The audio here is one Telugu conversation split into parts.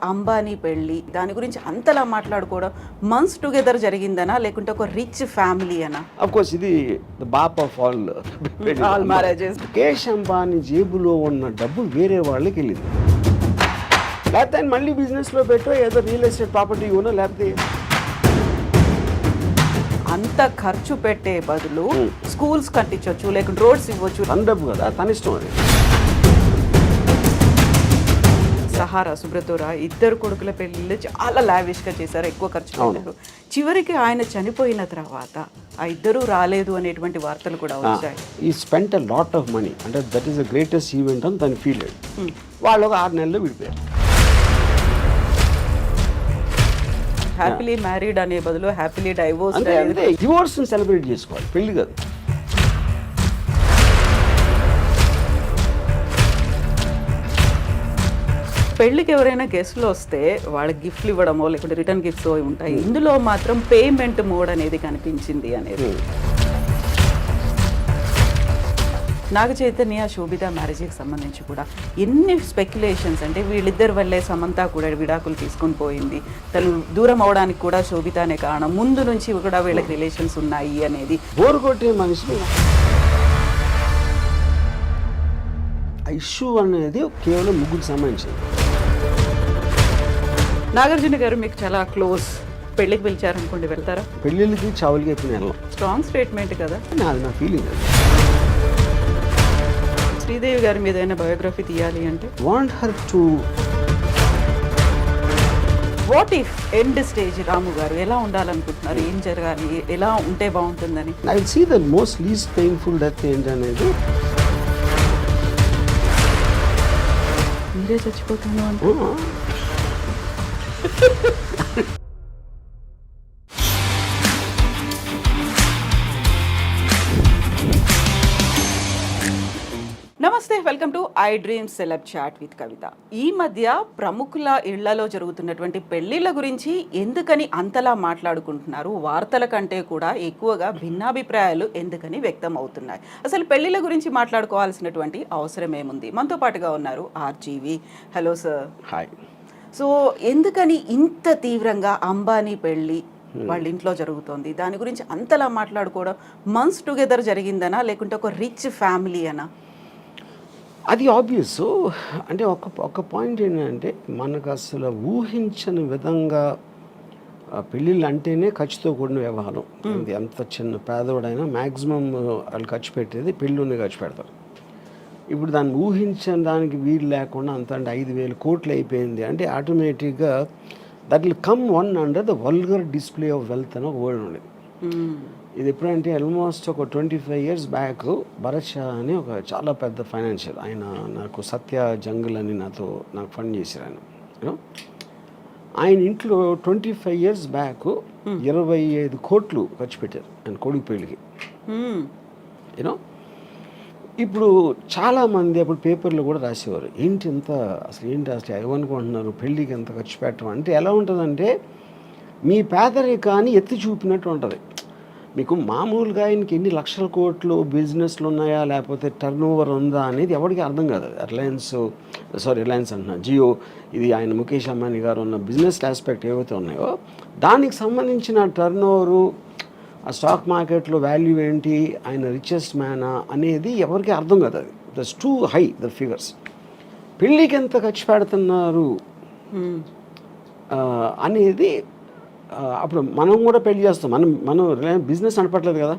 అంబానీ పెళ్ళి దాని గురించి అంతలా మాట్లాడుకోవడం మంత్స్ టుగెదర్ జరిగిందనా లేకుంటే ఒక రిచ్ ఫ్యామిలీ అనా? అఫ్ కోర్స్ ఇది ద బాప్ of all marriages. Mukesh Ambani జేబులో ఉన్న డబ్బు వేరే వాళ్ళకి వెళ్ళింది. లేకపోతే ఆయన మళ్ళీ బిజినెస్లో పెట్టో ఏదో రియల్ ఎస్టేట్ ప్రాపర్టీ ఉన్నా లేకపోతే అంత ఖర్చు పెట్టే బదులు స్కూల్స్ కట్టించవచ్చు లేకుంటే రోడ్స్ ఇవ్వచ్చు. తన డబ్బు కదా, తన ఇష్టం అది. సహారా సుబ్రతోరా ఇద్దరు కొడుకుల పెళ్ళిళ్ళు చాలా లావిష్గా చేశారు, ఎక్కువ ఖర్చు పెట్టారు. చివరికి ఆయన చనిపోయిన తర్వాత ఆ ఇద్దరు రాలేదు అనేటువంటి వార్తలు కూడా వచ్చాయి. He spent a lot of money, అంటే that is the greatest event అని తను ఫీల్ అయ్యాడు. వాళ్ళు ఒక 6 నెలల్లో విడిపోయారు. హ్యాపీలీ మ్యారీడ్ అనే బదులు హ్యాపీలీ డైవోర్స్. అంటే డివోర్స్ని సెలబ్రేట్ చేసుకోవాలి, పెళ్లి కాదు. పెళ్ళికి ఎవరైనా గెస్ట్లు వస్తే వాళ్ళకి గిఫ్ట్లు ఇవ్వడమో లేకుంటే రిటర్న్ గిఫ్ట్స్ ఉంటాయి. ఇందులో మాత్రం పేమెంట్ మోడ్ అనేది కనిపించింది అనేది. నాగ చైతన్య శోభిత మ్యారేజ్కి సంబంధించి కూడా ఎన్ని స్పెక్యులేషన్స్, అంటే వీళ్ళిద్దరి వల్లే సమంత కూడా విడాకులు తీసుకొని పోయింది, తను దూరం అవడానికి కూడా శోభితనే కారణం, ముందు నుంచి కూడా వీళ్ళకి రిలేషన్స్ ఉన్నాయి అనేది. బోరు కొట్టే మనిషి ఇష్యూ అనేది కేవలం ముగ్గురు సంబంధించింది. నాగార్జున గారు మీకు చాలా క్లోజ్, పెళ్ళికి పిలిచారనుకోండి వెళ్తారా? పెళ్ళిళ్ళకి చావులకి ఎప్పుడు వెళ్ళాం. స్ట్రాంగ్ స్టేట్మెంట్ కదా. అది నా ఫీలింగ్. శ్రీదేవి గారి మీద ఏదైనా బయోగ్రఫీ తీయాలి అంటే want her to. What if end stage Ramu garu ఎలా ఉండాలనుకుంటున్నారు, ఏం జరగాలి, ఎలా ఉంటే బాగుంటుందని? I see the most least painful death ఏంటనేది మీరే చచ్చిపోతాను అంటే. నమస్తే, welcome to I dream celeb chat with Kavitha. ఈ మధ్య ప్రముఖుల ఇళ్లలో జరుగుతున్నటువంటి పెళ్లిళ్ళ గురించి ఎందుకని అంతలా మాట్లాడుకుంటున్నారు? వార్తల కంటే కూడా ఎక్కువగా భిన్నాభిప్రాయాలు ఎందుకని వ్యక్తం అవుతున్నాయి? అసలు పెళ్లిళ్ళ గురించి మాట్లాడుకోవాల్సినటువంటి అవసరం ఏముంది? మనతో పాటుగా ఉన్నారు RGV. Hello sir. Hi. So ఎందుకని ఇంత తీవ్రంగా అంబానీ పెళ్ళి వాళ్ళ ఇంట్లో జరుగుతోంది, దాని గురించి అంతలా మాట్లాడుకోవడం మంత్స్ టుగెదర్ జరిగిందనా లేకుంటే ఒక రిచ్ ఫ్యామిలీ అనా? అది ఆబ్వియస్. అంటే ఒక పాయింట్ ఏంటంటే మనకు అసలు ఊహించని విధంగా పెళ్ళిళ్ళు అంటేనే ఖర్చుతో కూడిన వ్యవహారం. ఎంత చిన్న పేదవాడైనా మ్యాక్సిమం వాళ్ళు ఖర్చు పెట్టేది పెళ్ళిలోనే ఖర్చు పెడతారు. ఇప్పుడు దాన్ని ఊహించడానికి వీలు లేకుండా అంత అంటే 5,000 కోట్లు అయిపోయింది అంటే ఆటోమేటిక్గా that will come one under the vulgar display of wealth అని ఒక వర్డ్ ఉండేది. ఇది ఎప్పుడంటే ఆల్మోస్ట్ ఒక 25 years బ్యాక్ భరత్ షా అని ఒక చాలా పెద్ద ఫైనాన్షియల్, ఆయన నాకు సత్య జంగల్ అని నాకు ఫండ్ చేశారు ఆయన. ఆయన ఇంట్లో 25 years బ్యాక్ 25 కోట్లు ఖర్చు పెట్టారు ఆయన కొడుకు పెళ్ళికి. యూనో ఇప్పుడు చాలామంది అప్పుడు పేపర్లో కూడా రాసేవారు, ఏంటి అసలు ఏమనుకుంటున్నారు పెళ్ళికి ఎంత ఖర్చు పెట్టడం అంటే. ఎలా ఉంటుందంటే మీ పేదరికాన్ని ఎత్తి చూపినట్టు ఉంటుంది. మీకు మామూలుగా ఆయనకి ఎన్ని లక్షల కోట్లు బిజినెస్లు ఉన్నాయా లేకపోతే టర్న్ ఓవర్ ఉందా అనేది ఎవరికి అర్థం కాదు. రిలయన్స్ అంటున్నా, జియో, ఇది ఆయన ముఖేష్ అంబానీ గారు ఉన్న బిజినెస్ ఆస్పెక్ట్ ఏవైతే ఉన్నాయో దానికి సంబంధించిన టర్న్ ఓవరు, ఆ స్టాక్ మార్కెట్లో వాల్యూ ఏంటి, ఆయన రిచెస్ట్ మ్యానా అనేది ఎవరికి అర్థం కాదు. అది that's two high the figures. పెళ్ళికి ఎంత ఖర్చు పెడుతున్నారు అనేది అప్పుడు మనం కూడా పెళ్లి చేస్తాం. మనం బిజినెస్ నడపట్లేదు కదా,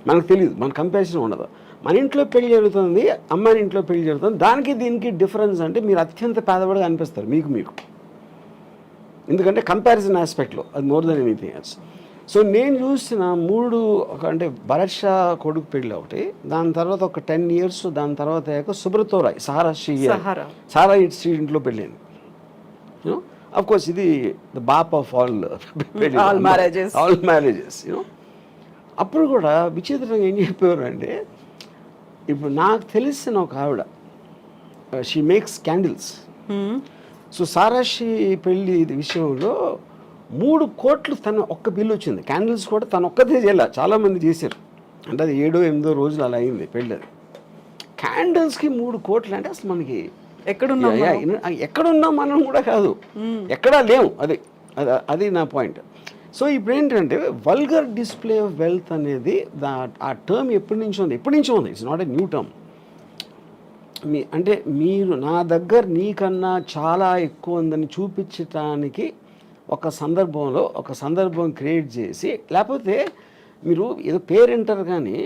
మనకు తెలియదు, మన కంపారిజన్ ఉండదు. మన ఇంట్లో పెళ్లి జరుగుతుంది, అమ్మాయి ఇంట్లో పెళ్లి జరుగుతుంది, దానికి దీనికి డిఫరెన్స్ అంటే మీరు అత్యంత పేదవాడిగా అనిపిస్తారు మీకు. ఎందుకంటే కంపారిజన్ ఆస్పెక్ట్లో అది more than anything else. So నేను చూసిన 3 అంటే భరత్ షా కొడుకు పెళ్ళి ఒకటి, దాని తర్వాత ఒక 10 years, దాని తర్వాత అయ్యాక సుబ్రతోరాయ్ సారా శ్రీ ఇంట్లో పెళ్ళింది. అఫ్ కోర్స్ ఇది ద బాప్ ఆఫ్ ఆల్ మ్యారేజెస్. అప్పుడు కూడా విచిత్రంగా ఏం చెప్పేవారు అంటే, ఇప్పుడు నాకు తెలిసిన ఒక ఆవిడ, షీ మేక్స్ క్యాండిల్స్. సో సారాశ్రీ పెళ్ళి విషయంలో 3 కోట్లు తన ఒక్క బిల్లు వచ్చింది. క్యాండిల్స్ కూడా తను ఒక్కదే చేయాల, చాలామంది చేశారు. అంటే అది 7-8 రోజులు అలా అయింది పెళ్ళి. అది క్యాండిల్స్కి 3 కోట్లు అంటే అసలు మనకి ఎక్కడున్నాం ఎక్కడున్నాం మనం కూడా కాదు, ఎక్కడా లేవు. అది నా పాయింట్. సో ఇప్పుడు ఏంటంటే వల్గర్ డిస్ప్లే ఆఫ్ వెల్త్ అనేది ఆ టర్మ్ ఎప్పటి నుంచో ఉంది. It's not a new term. అంటే మీరు నా దగ్గర నీకన్నా చాలా ఎక్కువ ఉందని చూపించటానికి ఒక సందర్భం క్రియేట్ చేసి, లేకపోతే మీరు ఏదో పేరెంటర్ కానీ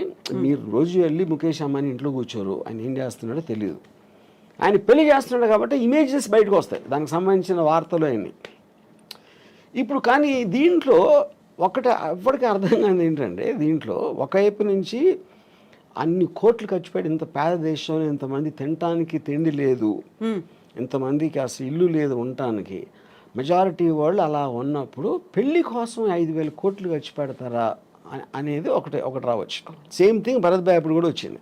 మీరు రోజు వెళ్ళి ముఖేష్ అంబానీ ఇంట్లో కూర్చోరు, ఆయన ఏం చేస్తున్నాడో తెలియదు. ఆయన పెళ్లి చేస్తున్నాడు కాబట్టి ఇమేజెస్ బయటకు వస్తాయి, దానికి సంబంధించిన వార్తలు అన్నీ. ఇప్పుడు కానీ దీంట్లో ఎవరికి అర్థం కాదు ఏంటంటే, దీంట్లో ఒకవైపు నుంచి అన్ని కోట్లు ఖర్చు పెట్టి ఇంత పేద దేశంలో ఇంతమంది తినటానికి తిండి లేదు, ఇంతమందికి అసలు ఇల్లు లేదు ఉండటానికి, మెజారిటీ వాళ్ళు అలా ఉన్నప్పుడు పెళ్లి కోసం 5,000 కోట్లు ఖర్చు పెడతారా అనేది ఒకటి రావచ్చు. సేమ్ థింగ్ భరత్ భాయ్ అప్పుడు కూడా వచ్చింది.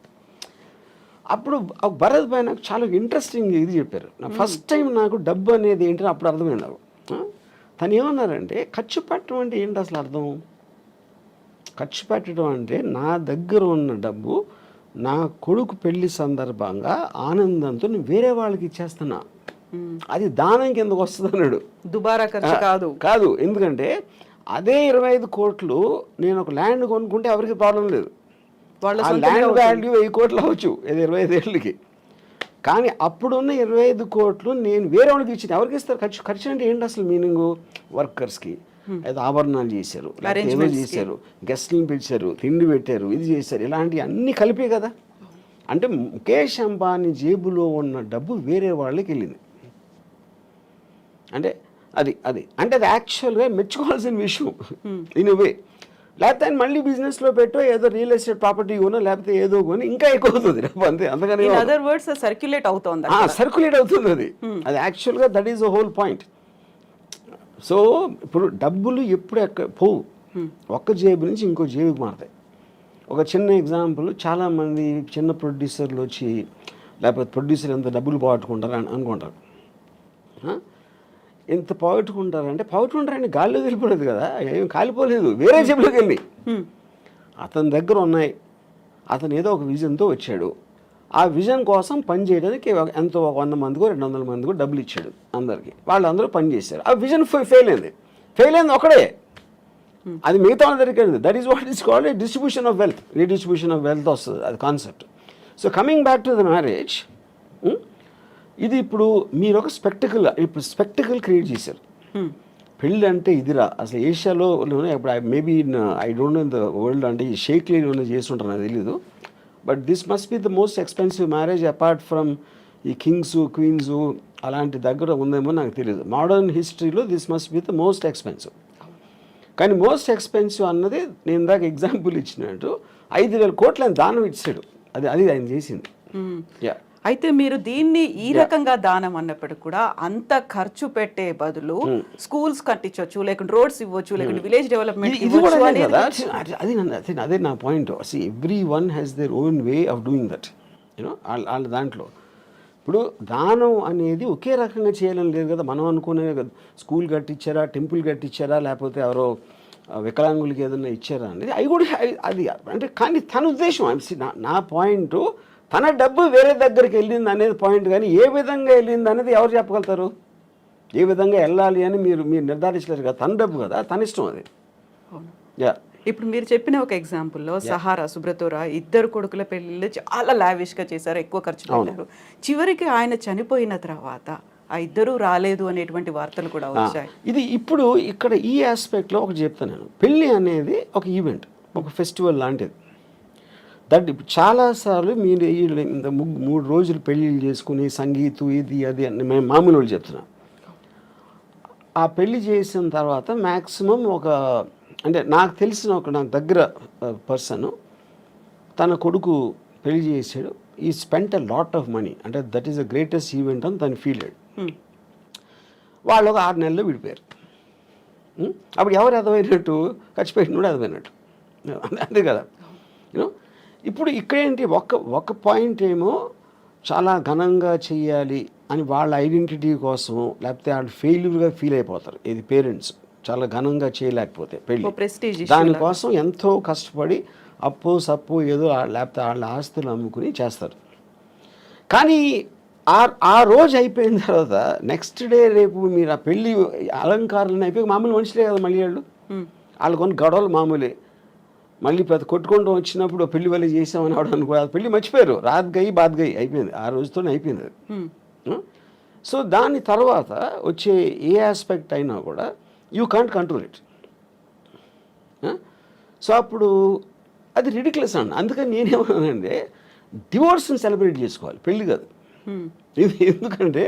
అప్పుడు భరత్ భాయ్ నాకు చాలా ఇంట్రెస్టింగ్ ఇది చెప్పారు. ఫస్ట్ టైం నాకు డబ్బు అనేది ఏంటని అప్పుడు అర్థమైంది నాకు. తను ఏమన్నారంటే, ఖర్చు పెట్టడం అంటే ఏంటి అసలు అర్థం? ఖర్చు పెట్టడం అంటే నా దగ్గర ఉన్న డబ్బు నా కొడుకు పెళ్లి సందర్భంగా ఆనందంతో నేను వేరే వాళ్ళకి ఇచ్చేస్తున్నా, అది దానం కిందకు వస్తుంది అన్నాడు. దుబారా ఖర్చు కాదు. ఎందుకంటే అదే 25 కోట్లు నేను ఒక ల్యాండ్ కొనుక్కుంటే ఎవరికి ప్రాబ్లం లేదు, ఆ ల్యాండ్ వాల్యూ 1000 కోట్లు అవ్వచ్చు 25 ఏళ్ళకి. కానీ అప్పుడున్న 25 కోట్లు నేను వేరే వాళ్ళకి ఇచ్చిన ఎవరికి ఇస్తారు? ఖర్చు అంటే ఏంటి అసలు మీనింగ్? వర్కర్స్కి ఏదో ఆభరణాలు చేశారు, ఏదో చేశారు, గెస్ట్లను పిలిచారు, తిండి పెట్టారు, ఇది చేశారు, ఇలాంటివి అన్నీ కలిపే కదా. అంటే ముఖేష్ అంబానీ జేబులో ఉన్న డబ్బు వేరే వాళ్ళకి వెళ్ళింది. అంటే అది యాక్చువల్గా మెచ్చుకోవాల్సిన విషయం ఇన్ వే. లేకపోతే ఆయన మళ్ళీ బిజినెస్లో పెట్టో ఏదో రియల్ ఎస్టేట్ ప్రాపర్టీ కొనో లేకపోతే ఏదో కొని ఇంకా ఎక్కువ అవుతుంది అంతే. అందుకని సర్క్యులేట్ అవుతుంది అది యాక్చువల్గా that is the whole point. So ఇప్పుడు డబ్బులు ఎప్పుడు పోవు, ఒక్క జేబు నుంచి ఇంకో జేబుకి మారుతాయి. ఒక చిన్న ఎగ్జాంపుల్, చాలామంది చిన్న ప్రొడ్యూసర్లు వచ్చి లేకపోతే ప్రొడ్యూసర్ ఎంత డబ్బులు పోగొట్టుకుంటారు అని అనుకుంటారు. ఎంత పోగొట్టుకుంటారంటే గాల్లో వెళ్ళిపోలేదు కదా, ఏం కాలిపోలేదు, వేరే జేబులోకి వెళ్ళి అతని దగ్గర ఉన్నాయి. అతను ఏదో ఒక విజన్తో వచ్చాడు, ఆ విజన్ కోసం పని చేయడానికి ఎంతో 100 మందికో 200 మందికో డబ్బులు ఇచ్చాడు అందరికీ. వాళ్ళందరూ పని చేశారు, ఆ విజన్ ఫెయిల్ అయింది ఒకడే, అది మిగతా వాళ్ళ దగ్గరికి వెళ్ళింది. That is what is called redistribution of wealth వస్తుంది అది concept. So coming back to the marriage, ఇది ఇప్పుడు మీరు ఒక స్పెక్టికల్ క్రియేట్ చేశారు. పెళ్ళి అంటే ఇదిరా అసలు ఏషియాలోనే ఇప్పుడు maybe I don't know the world, అంటే ఈ షేక్లీలోనే చేస్తుంటారు నాకు తెలీదు. But this must be the most expensive marriage apart from ఈ కింగ్స్ క్వీన్స్ అలాంటి దగ్గర ఉందేమో నాకు తెలియదు. మోడర్న్ హిస్టరీలో this must be the most expensive. కానీ మోస్ట్ ఎక్స్పెన్సివ్ అన్నది నేను ఇందాక ఎగ్జాంపుల్ ఇచ్చినట్టు 5,000 కోట్లు ఆయన దానం ఇచ్చాడు, అది ఆయన చేసింది. అయితే మీరు దీన్ని ఈ రకంగా దానం అన్నప్పటికీ కూడా అంత ఖర్చు పెట్టే బదులు స్కూల్స్ కట్టించవచ్చు, లేకుంటే రోడ్స్ ఇవ్వచ్చు, లేకుంటే విలేజ్ డెవలప్మెంట్ అదే నా point. Every one has their own way of doing that, you know. వాళ్ళ దాంట్లో ఇప్పుడు దానం అనేది ఒకే రకంగా చేయాలని లేదు కదా. మనం అనుకునే స్కూల్ కట్టించారా, టెంపుల్ కట్టించారా, లేకపోతే ఎవరో వికలాంగులకి ఏదైనా ఇచ్చారా అనేది అవి కూడా అది అంటే. కానీ తన ఉద్దేశం నా పాయింట్, తన డబ్బు వేరే దగ్గరికి వెళ్ళింది అనేది పాయింట్. కానీ ఏ విధంగా వెళ్ళింది అనేది ఎవరు చెప్పగలుగుతారు? ఏ విధంగా వెళ్ళాలి అని మీరు నిర్ధారించలేరు కదా. తన డబ్బు కదా, తన ఇష్టం అది. ఇప్పుడు మీరు చెప్పిన ఒక ఎగ్జాంపుల్లో సహారా, సుబ్రతోరా 2 కొడుకుల పెళ్ళిళ్ళు చాలా లావిష్గా చేశారు, ఎక్కువ ఖర్చు పెట్టారు. చివరికి ఆయన చనిపోయిన తర్వాత ఆ 2 రాలేదు అనేటువంటి వార్తలు కూడా వచ్చాయి. ఇది ఇప్పుడు ఇక్కడ ఈ ఆస్పెక్ట్లో ఒకటి చెప్తాను నేను. పెళ్ళి అనేది ఒక ఈవెంట్, ఒక ఫెస్టివల్ లాంటిది. దట్ చాలాసార్లు మీరు 3 రోజులు పెళ్ళిళ్ళు చేసుకుని సంగీతం ఇది అది అని మేము మామూలు వాళ్ళు చెప్తున్నాం. ఆ పెళ్ళి చేసిన తర్వాత మ్యాక్సిమం అంటే నాకు తెలిసిన నాకు దగ్గర పర్సన్ తన కొడుకు పెళ్లి చేసాడు, he spent a lot of money, అంటే that is the greatest event అని తను ఫీల్ అయ్యాడు. వాళ్ళు ఒక 6 నెలల్లో విడిపోయారు. అప్పుడు ఎవరు అర్థమైనట్టు? ఖర్చు పెట్టినోడు అర్థమైనట్టు, అంతే కదా. యూనో ఇప్పుడు ఇక్కడేంటి, ఒక పాయింట్ ఏమో చాలా ఘనంగా చెయ్యాలి అని వాళ్ళ ఐడెంటిటీ కోసం, లేకపోతే వాళ్ళు ఫెయిల్యూర్గా ఫీల్ అయిపోతారు. ఇది పేరెంట్స్ చాలా ఘనంగా చేయలేకపోతే పెళ్ళి, దానికోసం ఎంతో కష్టపడి అప్పు సప్పు ఏదో లేకపోతే వాళ్ళ ఆస్తులు అమ్ముకుని చేస్తారు. కానీ ఆ రోజు అయిపోయిన తర్వాత నెక్స్ట్ డే రేపు మీరు ఆ పెళ్ళి అలంకారాలను అయిపోయి మామూలు మనుషులే కదా మళ్ళీ వాళ్ళు కొన్ని గొడవలు మామూలే. మళ్ళీ పెద్ద కొట్టుకుంటూ వచ్చినప్పుడు పెళ్లి వల్ల చేసామని ఆవిడ అనుకో, అది పెళ్లి మర్చిపోయారు, రాత్ గయి బాత్ గయి అయిపోయింది, ఆ రోజుతోనే అయిపోయింది అది. సో దాని తర్వాత వచ్చే ఏ ఆస్పెక్ట్ అయినా కూడా you can't control it. So అప్పుడు అది రిడిక్యులస్ అండి. అందుకని నేనేమన్నానంటే డివోర్స్ని సెలబ్రేట్ చేసుకోవాలి, పెళ్ళి కాదు. ఎందుకంటే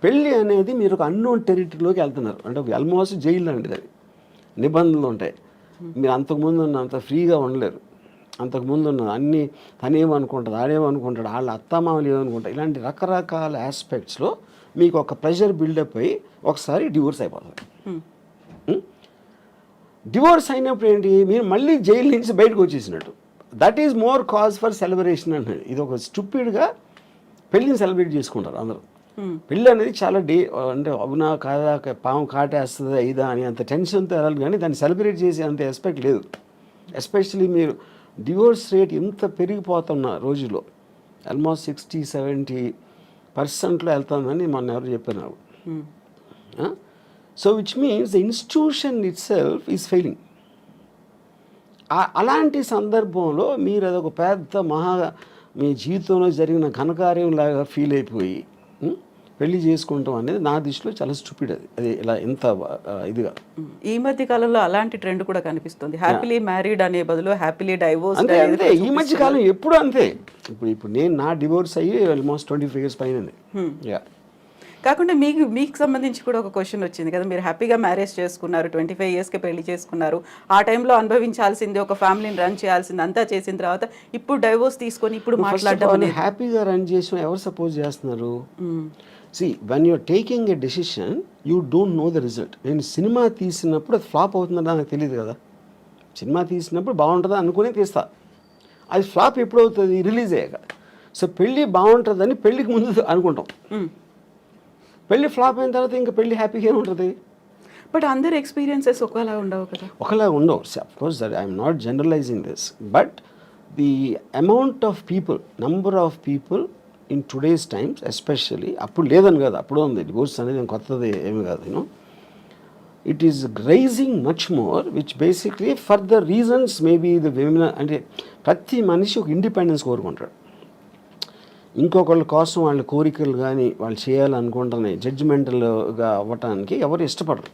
పెళ్ళి అనేది మీరు ఒక అన్నోన్ టెరిటరీలోకి వెళ్తున్నారు, అంటే ఆల్మోస్ట్ జైలు లాంటిది. అది నిబంధనలు ఉంటాయి, మీరు అంతకుముందు ఉన్నంత ఫ్రీగా ఉండలేరు. అంతకుముందు ఉన్న అన్నీ తనేమనుకుంటుంది, ఆడేమనుకుంటాడు, వాళ్ళ అత్తమామలు ఏమనుకుంటారు, ఇలాంటి రకరకాల ఆస్పెక్ట్స్లో మీకు ఒక ప్రెషర్ బిల్డప్ అయ్యి ఒకసారి డివోర్స్ అయిపోతుంది. డివోర్స్ అయినప్పుడు ఏంటి, మీరు మళ్ళీ జైలు నుంచి బయటకు వచ్చేసినట్టు. That is more cause for celebration అంటే. ఇది ఒక స్టూపిడ్గా పెళ్ళిని సెలబ్రేట్ చేసుకుంటారు అందరూ. పెళ్ళి అనేది చాలా అంటే అవునా కాదా, పాము కాటేస్తుందా ఇదా అని అంత టెన్షన్తో వెళ్ళాలి, కానీ దాన్ని సెలబ్రేట్ చేసే అంత ఎస్పెక్ట్ లేదు. ఎస్పెషలీ మీరు డివోర్స్ రేట్ ఇంత పెరిగిపోతున్న రోజుల్లో ఆల్మోస్ట్ 60-70% వెళ్తుందని మొన్న ఎవరు చెప్పారు నాకు. So which means the institution it self is failing. అలాంటి సందర్భంలో మీరు అదొక పెద్ద మీ జీవితంలో జరిగిన ఘనకార్యం లాగా ఫీల్ అయిపోయి పెళ్లి చేసుకుంటాం అనేది నా దృష్టిలో చాలా స్టూపిడ్. అది ఇలా ఇంత ఇదిగా ఈ మధ్య కాలంలో అలాంటి ట్రెండ్ కూడా కనిపిస్తుంది. హ్యాపీలీ మ్యారీడ్ అనే బదులు హ్యాపీలీ డైవోర్స్. అంతే ఈ మధ్య కాలం ఎప్పుడు అంతే. ఇప్పుడు నేను నా డివోర్స్ అయ్యి ఆల్మోస్ట్ 25 years పైన. కాకుండా మీకు సంబంధించి కూడా ఒక క్వశ్చన్ వచ్చింది కదా, మీరు హ్యాపీగా మ్యారేజ్ చేసుకున్నారు, 25 yearsకి పెళ్లి చేసుకున్నారు, ఆ టైంలో అనుభవించాల్సింది, ఒక ఫ్యామిలీని రన్ చేయాల్సింది అంతా చేసిన తర్వాత ఇప్పుడు డైవోర్స్ తీసుకొని ఇప్పుడు మాట్లాడడం హ్యాపీగా రన్ చేసిన ఎవరు సపోజ్ చేస్తున్నారు? See, when you're taking a decision, you don't know the result. నేను సినిమా తీసినప్పుడు అది ఫ్లాప్ అవుతుందా నాకు తెలియదు కదా. సినిమా తీసినప్పుడు బాగుంటుందా అనుకునే తీస్తా, అది ఫ్లాప్ ఎప్పుడు అవుతుంది, రిలీజ్ అయ్యాక. సో పెళ్ళి బాగుంటుందని పెళ్ళికి ముందు అనుకుంటాం, పెళ్ళి ఫ్లాప్ అయిన తర్వాత ఇంకా పెళ్ళి హ్యాపీగా ఉంటుంది. బట్ అందరి ఎక్స్పీరియన్సెస్ ఒకలా ఉండవు కదా. ఒకలా ఉండవు. Of course that I'm not generalising this, but the amount of people, number of people in today's times especially, అప్పుడు లేదని కాదు, అప్పుడు ఉంది, డివోర్స్ అనేది కొత్తది ఏమి కాదు. It is rising much more, which basically for the reasons maybe the women, అంటే ప్రతి మనిషి ఒక ఇండిపెండెన్స్ కోరుకుంటాడు. ఇంకొకళ్ళ కోసం వాళ్ళ కోరికలు కానీ వాళ్ళు చేయాలనుకుంటున్నాయి జడ్జిమెంటల్గా అవ్వటానికి ఎవరు ఇష్టపడరు.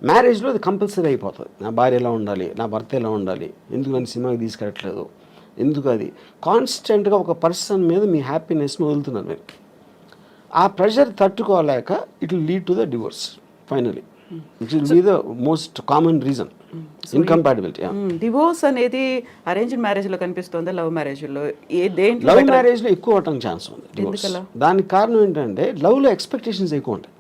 మ్యారేజ్లో అది కంపల్సరీ అయిపోతుంది. నా భార్య ఎలా ఉండాలి, నా భర్త ఎలా ఉండాలి, ఎందుకు నన్ను సినిమాకి తీసుకెళ్ళట్లేదు, ఎందుకు అది కాన్స్టెంట్గా ఒక పర్సన్ మీద మీ హ్యాపీనెస్ని వదులుతున్నారు మీరు. ఆ ప్రెషర్ తట్టుకోలేక it will lead to the divorce finally, which will be the most common reason, incompatibility. Divorce అనేది అరేంజ్డ్ మ్యారేజ్లో కనిపిస్తుందా, లవ్ మ్యారేజ్లో? లవ్ మ్యారేజ్లో ఎక్కువ అవటం ఛాన్స్ ఉంది డివోర్స్. దానికి కారణం ఏంటంటే లవ్లో ఎక్స్పెక్టేషన్స్ ఎక్కువ ఉంటాయి.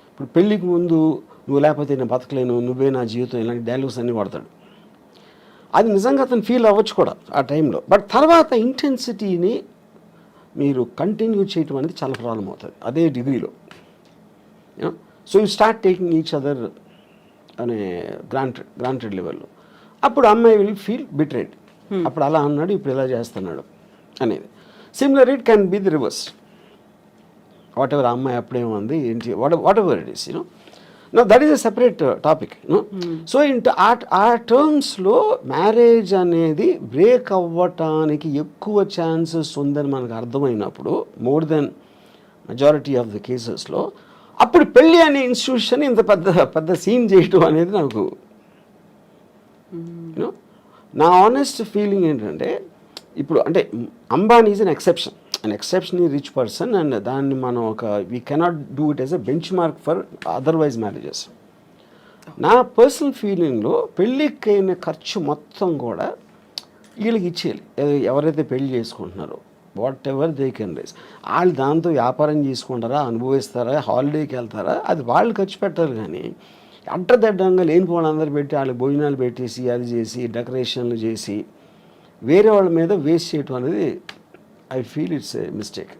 ఇప్పుడు పెళ్ళికి ముందు నువ్వు లేకపోతే నేను బతకలేను, నువ్వే నా జీవితం, ఇలాంటి డైలాగ్స్ అన్నీ వాడతాడు. అది నిజంగా అతను ఫీల్ అవ్వచ్చు కూడా ఆ టైంలో, బట్ తర్వాత ఇంటెన్సిటీని మీరు కంటిన్యూ చేయటం అనేది చాలా ప్రాబ్లం అవుతుంది అదే డిగ్రీలో. So you start taking each other అనే గ్రాంటెడ్ లెవెల్లో. అప్పుడు అమ్మాయి విల్ ఫీల్ బిట్రేడ్, అప్పుడు అలా అన్నాడు ఇప్పుడు ఇలా చేస్తున్నాడు అనేది. Similar it can be the reverse. What ever అమ్మాయి అప్పుడేముంది ఏంటి, what ever it is, Now that is a separate topic. So ఆ టర్మ్స్లో మ్యారేజ్ అనేది బ్రేక్ అవ్వటానికి ఎక్కువ ఛాన్సెస్ ఉందని మనకు అర్థమైనప్పుడు, more than majority of the కేసెస్లో, అప్పుడు పెళ్ళి అనే ఇన్స్టిట్యూషన్ ఇంత పెద్ద సీన్ చేయటం అనేది నాకు నా ఆనెస్ట్ ఫీలింగ్ ఏంటంటే, ఇప్పుడు అంటే Ambani is an exceptionally rich person, and దాన్ని మనం we cannot do it as a bench mark for otherwise marriages. నా పర్సనల్ ఫీలింగ్లో పెళ్ళికైన ఖర్చు మొత్తం కూడా వీళ్ళకి ఇచ్చేయాలి. ఎవరైతే పెళ్లి చేసుకుంటున్నారో whatever they can raise, వాళ్ళు దాంతో వ్యాపారం చేసుకుంటారా, అనుభవిస్తారా, హాలిడేకి వెళ్తారా, అది వాళ్ళు ఖర్చు పెట్టాలి. కానీ అడ్డదడ్డంగా లేనిపోవడం అందరు పెట్టి వాళ్ళకి భోజనాలు పెట్టేసి అది చేసి డెకరేషన్లు చేసి వేరే వాళ్ళ మీద వేస్ట్ చేయటం అనేది I feel it's a mistake.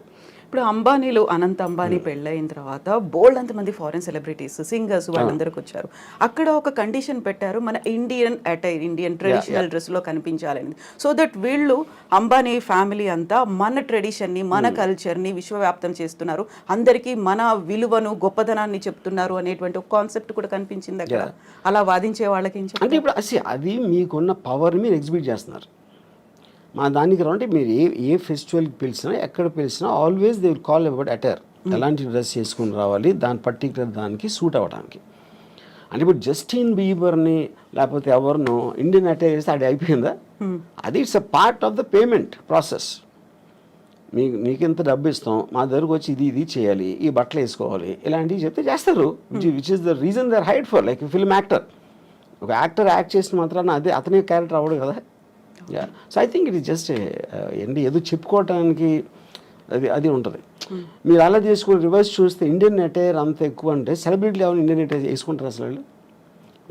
ఇప్పుడు అంబానీలు అనంత్ అంబానీ పెళ్ళైన తర్వాత బోల్డ్ అంతమంది ఫారెన్ సెలబ్రిటీస్ సింగర్స్ వాళ్ళందరికి వచ్చారు. అక్కడ ఒక కండిషన్ పెట్టారు, మన ఇండియన్ అటైర్, ఇండియన్ ట్రెడిషనల్ డ్రెస్లో కనిపించాలని. సో దట్ వీళ్ళు అంబానీ ఫ్యామిలీ అంతా మన ట్రెడిషన్ని, మన కల్చర్ని విశ్వవ్యాప్తం చేస్తున్నారు, అందరికీ మన విలువను గొప్పదనాన్ని చెప్తున్నారు అనేటువంటి ఒక కాన్సెప్ట్ కూడా కనిపించింది అక్కడ. అలా వాదించే వాళ్ళకి ఏం చెప్తారు? అంటే ఇప్పుడు అది మీకున్న పవర్ మీరు ఎగ్జిబిట్ చేస్తున్నారు. మా దానికి రావంటే మీరు ఏ ఫెస్టివల్కి పిలిచినా ఎక్కడ పిలిచినా always they will call about attire. ఎలాంటి డ్రెస్ చేసుకుని రావాలి, దాని పర్టికులర్ దానికి సూట్ అవ్వడానికి. అంటే ఇప్పుడు జస్టిన్ బీబర్ని లేకపోతే ఎవరినో ఇండియన్ అటైర్ చేస్తే అది అయిపోయిందా? అది it's a part of the payment process. మీకు ఎంత డబ్బు ఇస్తాం, మా దగ్గరకు వచ్చి ఇది చేయాలి, ఈ బట్టలు వేసుకోవాలి, ఇలాంటివి చెప్తే చేస్తారు. Which is the reason they are hide for. Like film actor, ఒక యాక్టర్ యాక్ట్ చేసిన మాత్రాన అదే అతని క్యారెక్టర్ అవ్వడు కదా. So I think it is just ఏంటి ఏదో చెప్పుకోవటానికి అది ఉంటుంది. మీరు అలా చేసుకుని రివర్స్ చూస్తే ఇండియన్ అటైర్ అంత ఎక్కువ అంటే సెలబ్రిటీలు ఎవరు ఇండియన్ అటైర్ వేసుకుంటారు అసలు? వాళ్ళు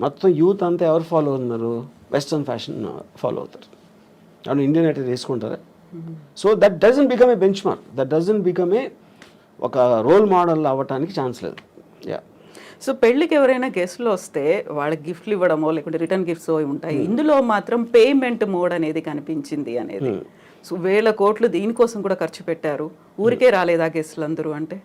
మొత్తం యూత్ అంతా ఎవరు ఫాలో అవుతున్నారు? వెస్ట్రన్ ఫ్యాషన్ ఫాలో అవుతారు. అవును, ఇండియన్ అటైర్ వేసుకుంటారా? So that doesn't become a bench mark, that doesn't become a ఒక రోల్ మోడల్ అవ్వటానికి ఛాన్స్ లేదు. సో పెళ్ళికి ఎవరైనా గెస్ట్లు వస్తే వాళ్ళకి గిఫ్ట్లు ఇవ్వడమో లేకుంటే రిటర్న్ గిఫ్ట్స్ ఉంటాయి. ఇందులో మాత్రం పేమెంట్ మోడ్ అనేది కనిపించింది అనేది. సో 1000 కోట్లు దీనికోసం కూడా ఖర్చు పెట్టారు. ఊరికే రాలేదా గెస్ట్లు అందరూ అంటే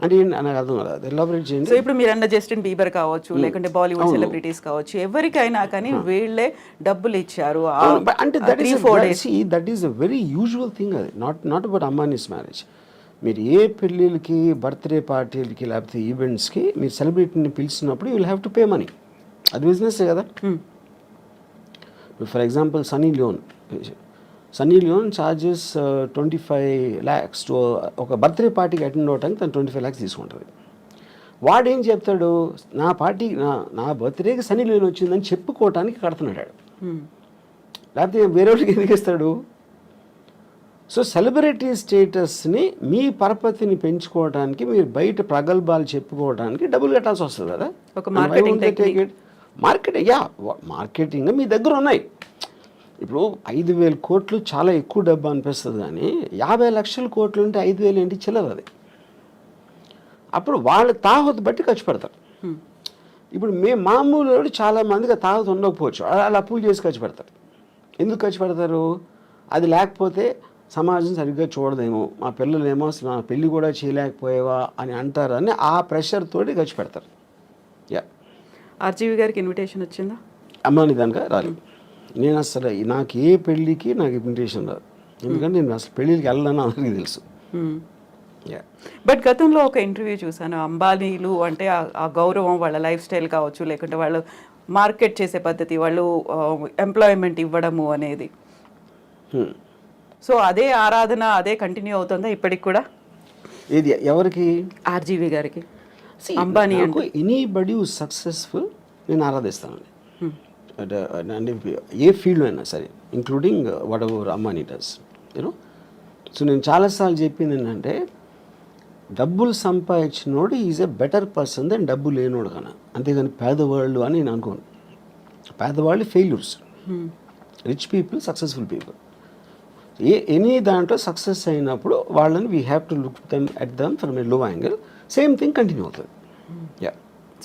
నాకు అర్థం కదా, ఎలాబరేట్ చేయండి. సో ఇప్పుడు మీరు అన్న జస్టిన్ బీబర్ కావచ్చు, లేకుంటే బాలీవుడ్ సెలబ్రిటీస్ కావచ్చు, ఎవరికైనా కానీ వీళ్ళే డబ్బులు ఇచ్చారు. అంటే that is a very usual thing. అది నాట్ అబౌట్ అంబానీస్ మ్యారేజ్. మీరు ఏ పెళ్ళిళ్ళకి, బర్త్డే పార్టీలకి లేకపోతే ఈవెంట్స్కి మీరు సెలబ్రిటీని పిలిచినప్పుడు you will have to pay money. అది బిజినెస్సే కదా. For example Sunny Leone charges 25 lakhs to ఒక బర్త్డే పార్టీకి అటెండ్ అవడానికి తను 25 lakhs తీసుకుంటుంది. వాడేం చెప్తాడు, నా బర్త్డేకి సన్నీ లియోన్ వచ్చిందని చెప్పుకోవటానికి కడుతున్నాడు. లేకపోతే వేరే వాళ్ళకి ఎందుకు ఇస్తాడు? సో సెలబ్రిటీ స్టేటస్ని మీ పరపతిని పెంచుకోవడానికి మీరు బయట ప్రగల్భాలు చెప్పుకోవడానికి డబ్బులు కట్టాల్సి వస్తుంది కదా. మార్కెటింగ్ మీ దగ్గర ఉన్నాయి. ఇప్పుడు 5,000 కోట్లు చాలా ఎక్కువ డబ్బు అనిపిస్తుంది, కానీ 50 లక్షల కోట్లు ఉంటే 5,000 ఏంటి చిల్లర అది. అప్పుడు వాళ్ళ తాహతు బట్టి ఖర్చు పెడతారు. ఇప్పుడు మామూలు చాలా మందికి తాహతు ఉండకపోవచ్చు, అలా అప్పులు చేసి ఖర్చు పెడతారు. ఎందుకు ఖర్చు పెడతారు? అది లేకపోతే సమాజం సరిగ్గా చూడదేమో, మా పిల్లలేమో అసలు నా పెళ్ళి కూడా చేయలేకపోయేవా అని అంటారని ఆ ప్రెషర్ తోటి ఖర్చు పెడతారు. ఆర్జీవి గారికి ఇన్విటేషన్ వచ్చిందా? అమ్మాని దానిక రాలేదు. నేను అసలు నాకు ఏ పెళ్ళికి నాకు ఇన్విటేషన్ రాదు, ఎందుకంటే నేను అసలు పెళ్ళికి వెళ్ళాలని అందరికీ తెలుసు. బట్ గతంలో ఒక ఇంటర్వ్యూ చూసాను, అంబానీలు అంటే ఆ గౌరవం, వాళ్ళ లైఫ్ స్టైల్ కావచ్చు, లేకుంటే వాళ్ళు మార్కెట్ చేసే పద్ధతి, వాళ్ళు ఎంప్లాయ్మెంట్ ఇవ్వడము అనేది. సో అదే ఆరాధన అదే కంటిన్యూ అవుతుందా ఇప్పటికి కూడా? ఏది ఎవరికి? ఆర్జీవి గారికి. అంబానీ అంటే ఎనీబడి హూ సక్సెస్ఫుల్ నేను ఆరాధిస్తానండి. అంటే ఏ ఫీల్డ్ అయినా సరే, including whatever Ambani does, you know. సో నేను చాలాసార్లు చెప్పింది ఏంటంటే, డబ్బులు సంపాదించినోడు is a better person than డబ్బు లేనోడు కన్నా. అంతేగాని పేదవాళ్ళు అని నేను అనుకోను. పేదవాళ్ళు failures, rich people successful people. Any దాంట్లో సక్సెస్ అయినప్పుడు వాళ్ళని we have to look at them from a low angle. Same thing continue అవుతుంది.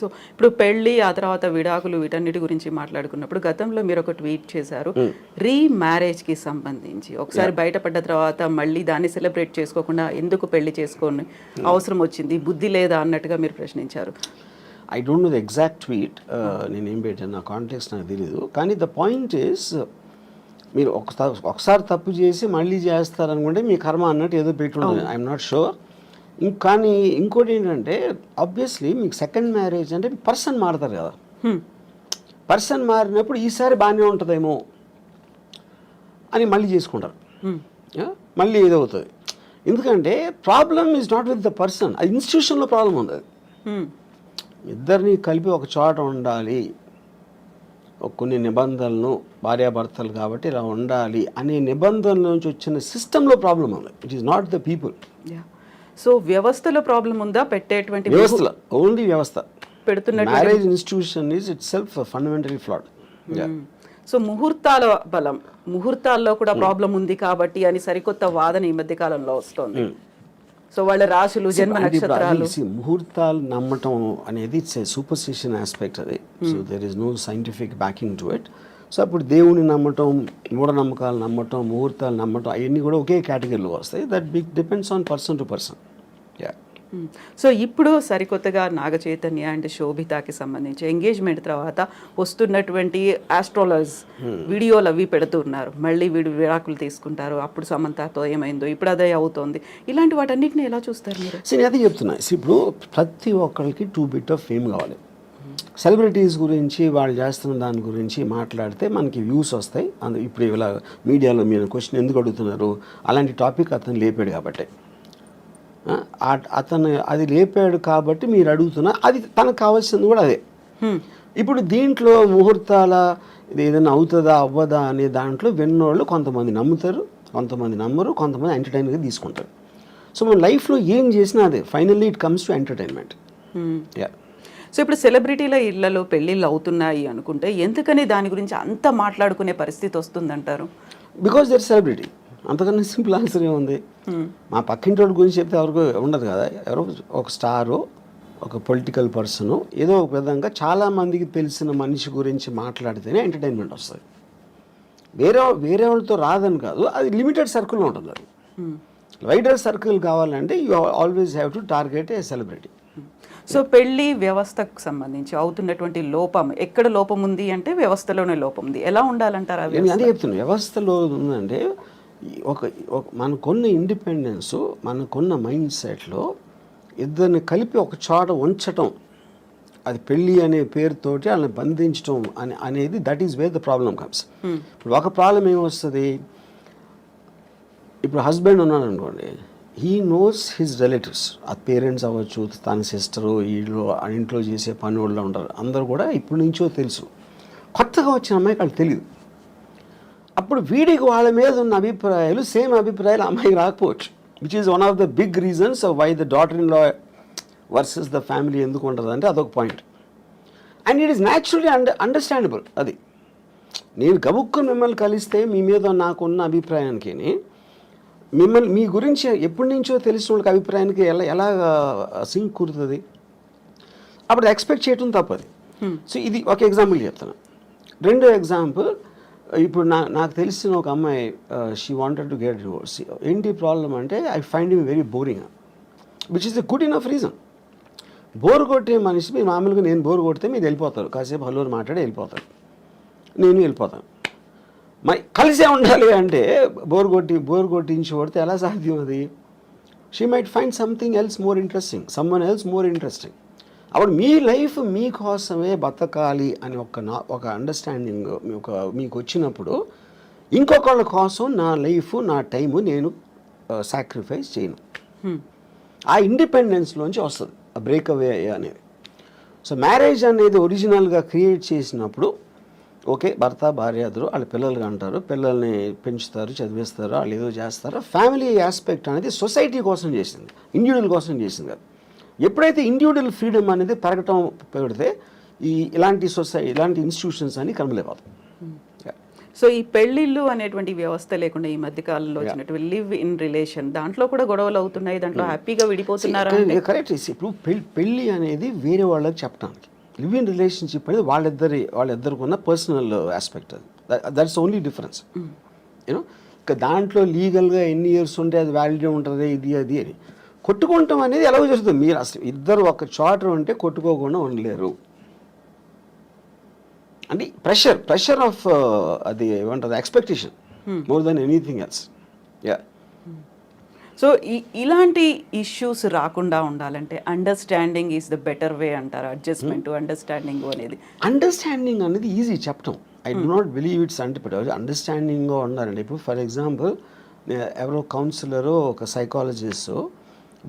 సో ఇప్పుడు పెళ్ళి, ఆ తర్వాత విడాకులు, వీటన్నిటి గురించి మాట్లాడుకున్నప్పుడు గతంలో మీరు ఒక ట్వీట్ చేశారు, రీమ్యారేజ్కి సంబంధించి. ఒకసారి బయటపడ్డ తర్వాత మళ్ళీ దాన్ని సెలబ్రేట్ చేసుకోకుండా ఎందుకు పెళ్లి చేసుకొని అవసరం వచ్చింది, బుద్ధి లేదా అన్నట్టుగా మీరు ప్రశ్నించారు. I don't know the exact tweet, నేనేం పెట్టాను, నా కాంటెక్స్ట్ నాకు తెలీదు. కానీ ద పాయింట్ ఈస్, మీరు ఒకసారి తప్పు చేసి మళ్ళీ చేస్తారనుకుంటే మీ కర్మ అన్నట్టు ఏదో పెట్టుంటుంది. I'm not sure. కానీ ఇంకోటి ఏంటంటే, ఆబ్వియస్లీ మీకు సెకండ్ మ్యారేజ్ అంటే పర్సన్ మారుతారు కదా. పర్సన్ మారినప్పుడు ఈసారి బాగానే ఉంటుందేమో అని మళ్ళీ చేసుకుంటారు, మళ్ళీ ఏదవుతుంది. ఎందుకంటే problem is not with the person, అది ఇన్స్టిట్యూషన్లో ప్రాబ్లం ఉంది. అది ఇద్దరిని కలిపి ఒక చోట ఉండాలి, కొన్ని నిబంధనలను, భార్యాభర్తలు కాబట్టి ఇలా ఉండాలి అనే నిబంధనల నుంచి వచ్చిన సిస్టంలో ప్రాబ్లం ఉంది. It is not the people. So వ్యవస్థలో ప్రాబ్లం ఉందా? పెట్టేటువంటి వ్యవస్థలో, ఓన్లీ వ్యవస్థ. పెడుతున్న marriage institution is itself fundamentally flawed. So ముహూర్తాల బలం, ముహూర్తాల్లో కూడా ప్రాబ్లం ఉంది కాబట్టి అని సరికొత్త వాదన ఈ మధ్య కాలంలో వస్తుంది. సో వాళ్ళ రాశులు జన్మ అంటే ఇప్పుడు నక్షత్రాలు. అది ముహూర్తాలు నమ్మటం అనేది ఇట్స్ సూపర్స్టిషన్ ఆస్పెక్ట్ అది. So there is no scientific backing to it. So అప్పుడు దేవుని నమ్మటం, మూఢనమ్మకాలు నమ్మటం, ముహూర్తాలు నమ్మటం అవన్నీ కూడా ఒకే కేటగిరీలో వస్తాయి. That depends on person to person. Yeah. So ఇప్పుడు సరికొత్తగా నాగ చైతన్య అండ్ శోభితాకి సంబంధించి ఎంగేజ్మెంట్ తర్వాత వస్తున్నటువంటి ఆస్ట్రాలజర్స్ వీడియోలు అవి పెడుతున్నారు. మళ్ళీ వీడు విడాకులు తీసుకుంటారు, అప్పుడు సమంతతో ఏమైందో ఇప్పుడు అదే అవుతోంది. ఇలాంటి వాటన్నిటిని ఎలా చూస్తారు మీరు? నేను అదే చెప్తున్నా. ఇప్పుడు ప్రతి ఒక్కరికి టూ బిట్ ఆఫ్ ఫేమ్ కావాలి. సెలబ్రిటీస్ గురించి వాళ్ళు చేస్తున్న దాని గురించి మాట్లాడితే మనకి వ్యూస్ వస్తాయి. ఇప్పుడు ఇలా మీడియాలో మీరు క్వశ్చన్ ఎందుకు అడుగుతున్నారు, అలాంటి టాపిక్ అతను లేపాడు కాబట్టి, అతను అది లేపాడు కాబట్టి మీరు అడుగుతున్నా, అది తనకు కావాల్సింది కూడా అదే. ఇప్పుడు దీంట్లో ముహూర్తాల ఇది ఏదైనా అవుతుందా అవ్వదా అనే దాంట్లో విన్నోళ్ళు కొంతమంది నమ్ముతారు, కొంతమంది నమ్మరు, కొంతమంది ఎంటర్టైన్గా తీసుకుంటారు. సో మన లైఫ్లో ఏం చేసినా అదే finally it comes to entertainment. Yeah. So ఇప్పుడు సెలబ్రిటీల ఇళ్లలో పెళ్ళిళ్ళు అవుతున్నాయి అనుకుంటే ఎందుకని దాని గురించి అంత మాట్లాడుకునే పరిస్థితి వస్తుందంటారు? Because their celebrity. అంతకన్నా సింపుల్ ఆన్సర్ ఏముంది? మా పక్కింటి వాళ్ళ గురించి చెప్తే ఎవరికి ఉండదు కదా. ఎవరో ఒక స్టారు, ఒక పొలిటికల్ పర్సను, ఏదో ఒక విధంగా చాలామందికి తెలిసిన మనిషి గురించి మాట్లాడితేనే ఎంటర్టైన్మెంట్ వస్తుంది. వేరే వాళ్ళతో రాదని కాదు, అది లిమిటెడ్ సర్కిల్లో ఉంటుంది. అది వైడర్ సర్కిల్ కావాలంటే you always have to target A celebrity. So పెళ్లి వ్యవస్థకు సంబంధించి అవుతున్నటువంటి లోపం, ఎక్కడ లోపం ఉంది అంటే వ్యవస్థలోనే లోపం ఉంది. ఎలా ఉండాలంటారు? నేను అదే చెప్తున్నాను. వ్యవస్థలో ఉందంటే మనకున్న ఇండిపెండెన్స్, మనకున్న మైండ్ సెట్లో ఇద్దరిని కలిపి ఒక చోట ఉంచటం, అది పెళ్ళి అనే పేరుతోటి వాళ్ళని బంధించడం అనేది that is where the problem comes. ఇప్పుడు ఒక ప్రాబ్లం ఏమొస్తుంది, ఇప్పుడు హస్బెండ్ ఉన్నాడు అనుకోండి, హీ నోస్ హిజ్ రిలేటివ్స్, ఆ పేరెంట్స్ అవ్వచ్చు, తన సిస్టరు, వీళ్ళు ఇంట్లో చేసే పని వాళ్ళు ఉంటారు, అందరూ కూడా ఇప్పటి నుంచో తెలుసు. కొత్తగా వచ్చిన అమ్మాయికి వాళ్ళు తెలియదు. అప్పుడు వీడికి వాళ్ళ మీద ఉన్న అభిప్రాయాలు సేమ్ అభిప్రాయాలు అమ్మాయికి రాకపోవచ్చు, which is one of the big reasons why the daughter in law versus the family ఎందుకు ఉంటుంది అంటే అదొక point. And it is naturally understandable. అది నేను గబుక్కుని మిమ్మల్ని కలిస్తే మీ మీద నాకున్న అభిప్రాయానికి, మిమ్మల్ని మీ గురించి ఎప్పటి నుంచో తెలిసిన వాళ్ళకి అభిప్రాయానికి ఎలా సింక్ కుదురుతుంది? అప్పుడు ఎక్స్పెక్ట్ చేయటం తప్పది. సో ఇది ఒక ఎగ్జాంపుల్ చెప్తాను. రెండో ఎగ్జాంపుల్, ఇప్పుడు నాకు తెలిసిన ఒక అమ్మాయి, she wanted to get divorce. ఏంటి ప్రాబ్లం అంటే, I find him very boring, which is a good enough reason. Bore కొట్టే మనిషి, మీరు మామూలుగా నేను బోర్ కొడితే మీరు వెళ్ళిపోతారు, కాసేపు హలోని మాట్లాడి వెళ్ళిపోతారు, నేను వెళ్ళిపోతాను. కలిసే ఉండాలి అంటే బోర్ కొట్టించి కొడితే ఎలా సాధ్యం అది? She might find something else more interesting, someone else more interesting. అప్పుడు మీ లైఫ్ మీకోసమే బతకాలి అని ఒక అండర్స్టాండింగ్ మీకు వచ్చినప్పుడు, ఇంకొకళ్ళ కోసం నా లైఫ్, నా టైము నేను సాక్రిఫైస్ చేయను. ఆ ఇండిపెండెన్స్లోంచి వస్తుంది ఆ బ్రేక్అవే అనేది. సో మ్యారేజ్ అనేది ఒరిజినల్గా క్రియేట్ చేసినప్పుడు, ఓకే, భర్త భార్య ఇద్దరు వాళ్ళ పిల్లలుగా అంటారు, పిల్లల్ని పెంచుతారు, చదివిస్తారు, వాళ్ళు ఏదో చేస్తారు. ఫ్యామిలీ ఆస్పెక్ట్ అనేది సొసైటీ కోసం చేసింది, ఇండివిజువల్ కోసం చేసింది కాదు. ఎప్పుడైతే ఇండివిజువల్ ఫ్రీడమ్ అనేది పెరగటం పెడితే ఇలాంటి ఇలాంటి ఇన్స్టిట్యూషన్స్ అని కనబలేకపోతాయి. సో ఈ పెళ్ళిళ్ళు అనేటువంటి వ్యవస్థ లేకుండా ఈ మధ్య కాలంలో వచ్చినటువంటి లివ్ ఇన్ రిలేషన్, దాంట్లో కూడా గొడవలు అవుతున్నాయి, దాంట్లో హ్యాపీగా విడిపోతున్నారు. కరెక్ట్. ఇప్పుడు పెళ్ళి అనేది వేరే వాళ్ళకి చెప్పడానికి, లివ్ ఇన్ రిలేషన్షిప్ అనేది వాళ్ళిద్దరికి ఉన్న పర్సనల్ ఆస్పెక్ట్. అది దట్స్ ఓన్లీ డిఫరెన్స్. యూనో, ఇక దాంట్లో లీగల్గా ఎన్ని ఇయర్స్ ఉంటే అది వ్యాలిడ్ ఉంటుంది, ఇది అది అని. కొట్టుకుంటాం అనేది ఎలా జరుగుతుంది? మీరు అసలు ఇద్దరు ఒక చోట ఉంటే కొట్టుకోకుండా ఉండలేరు. అంటే ప్రెషర్ ఆఫ్ అది ఏమంటుంది, expectation more than anything else. Yeah. So ఇలాంటి ఇష్యూస్ రాకుండా ఉండాలంటే understanding is the better way అంటారు. అడ్జస్ట్మెంట్, అండర్స్టాండింగ్ అనేది. అండర్స్టాండింగ్ అనేది ఈజీ చెప్పటం. I do not believe it's అండర్స్టాండింగ్గా ఉండాలండి. ఇప్పుడు ఫర్ ఎగ్జాంపుల్, ఎవరో కౌన్సిలరు, ఒక సైకాలజిస్ట్,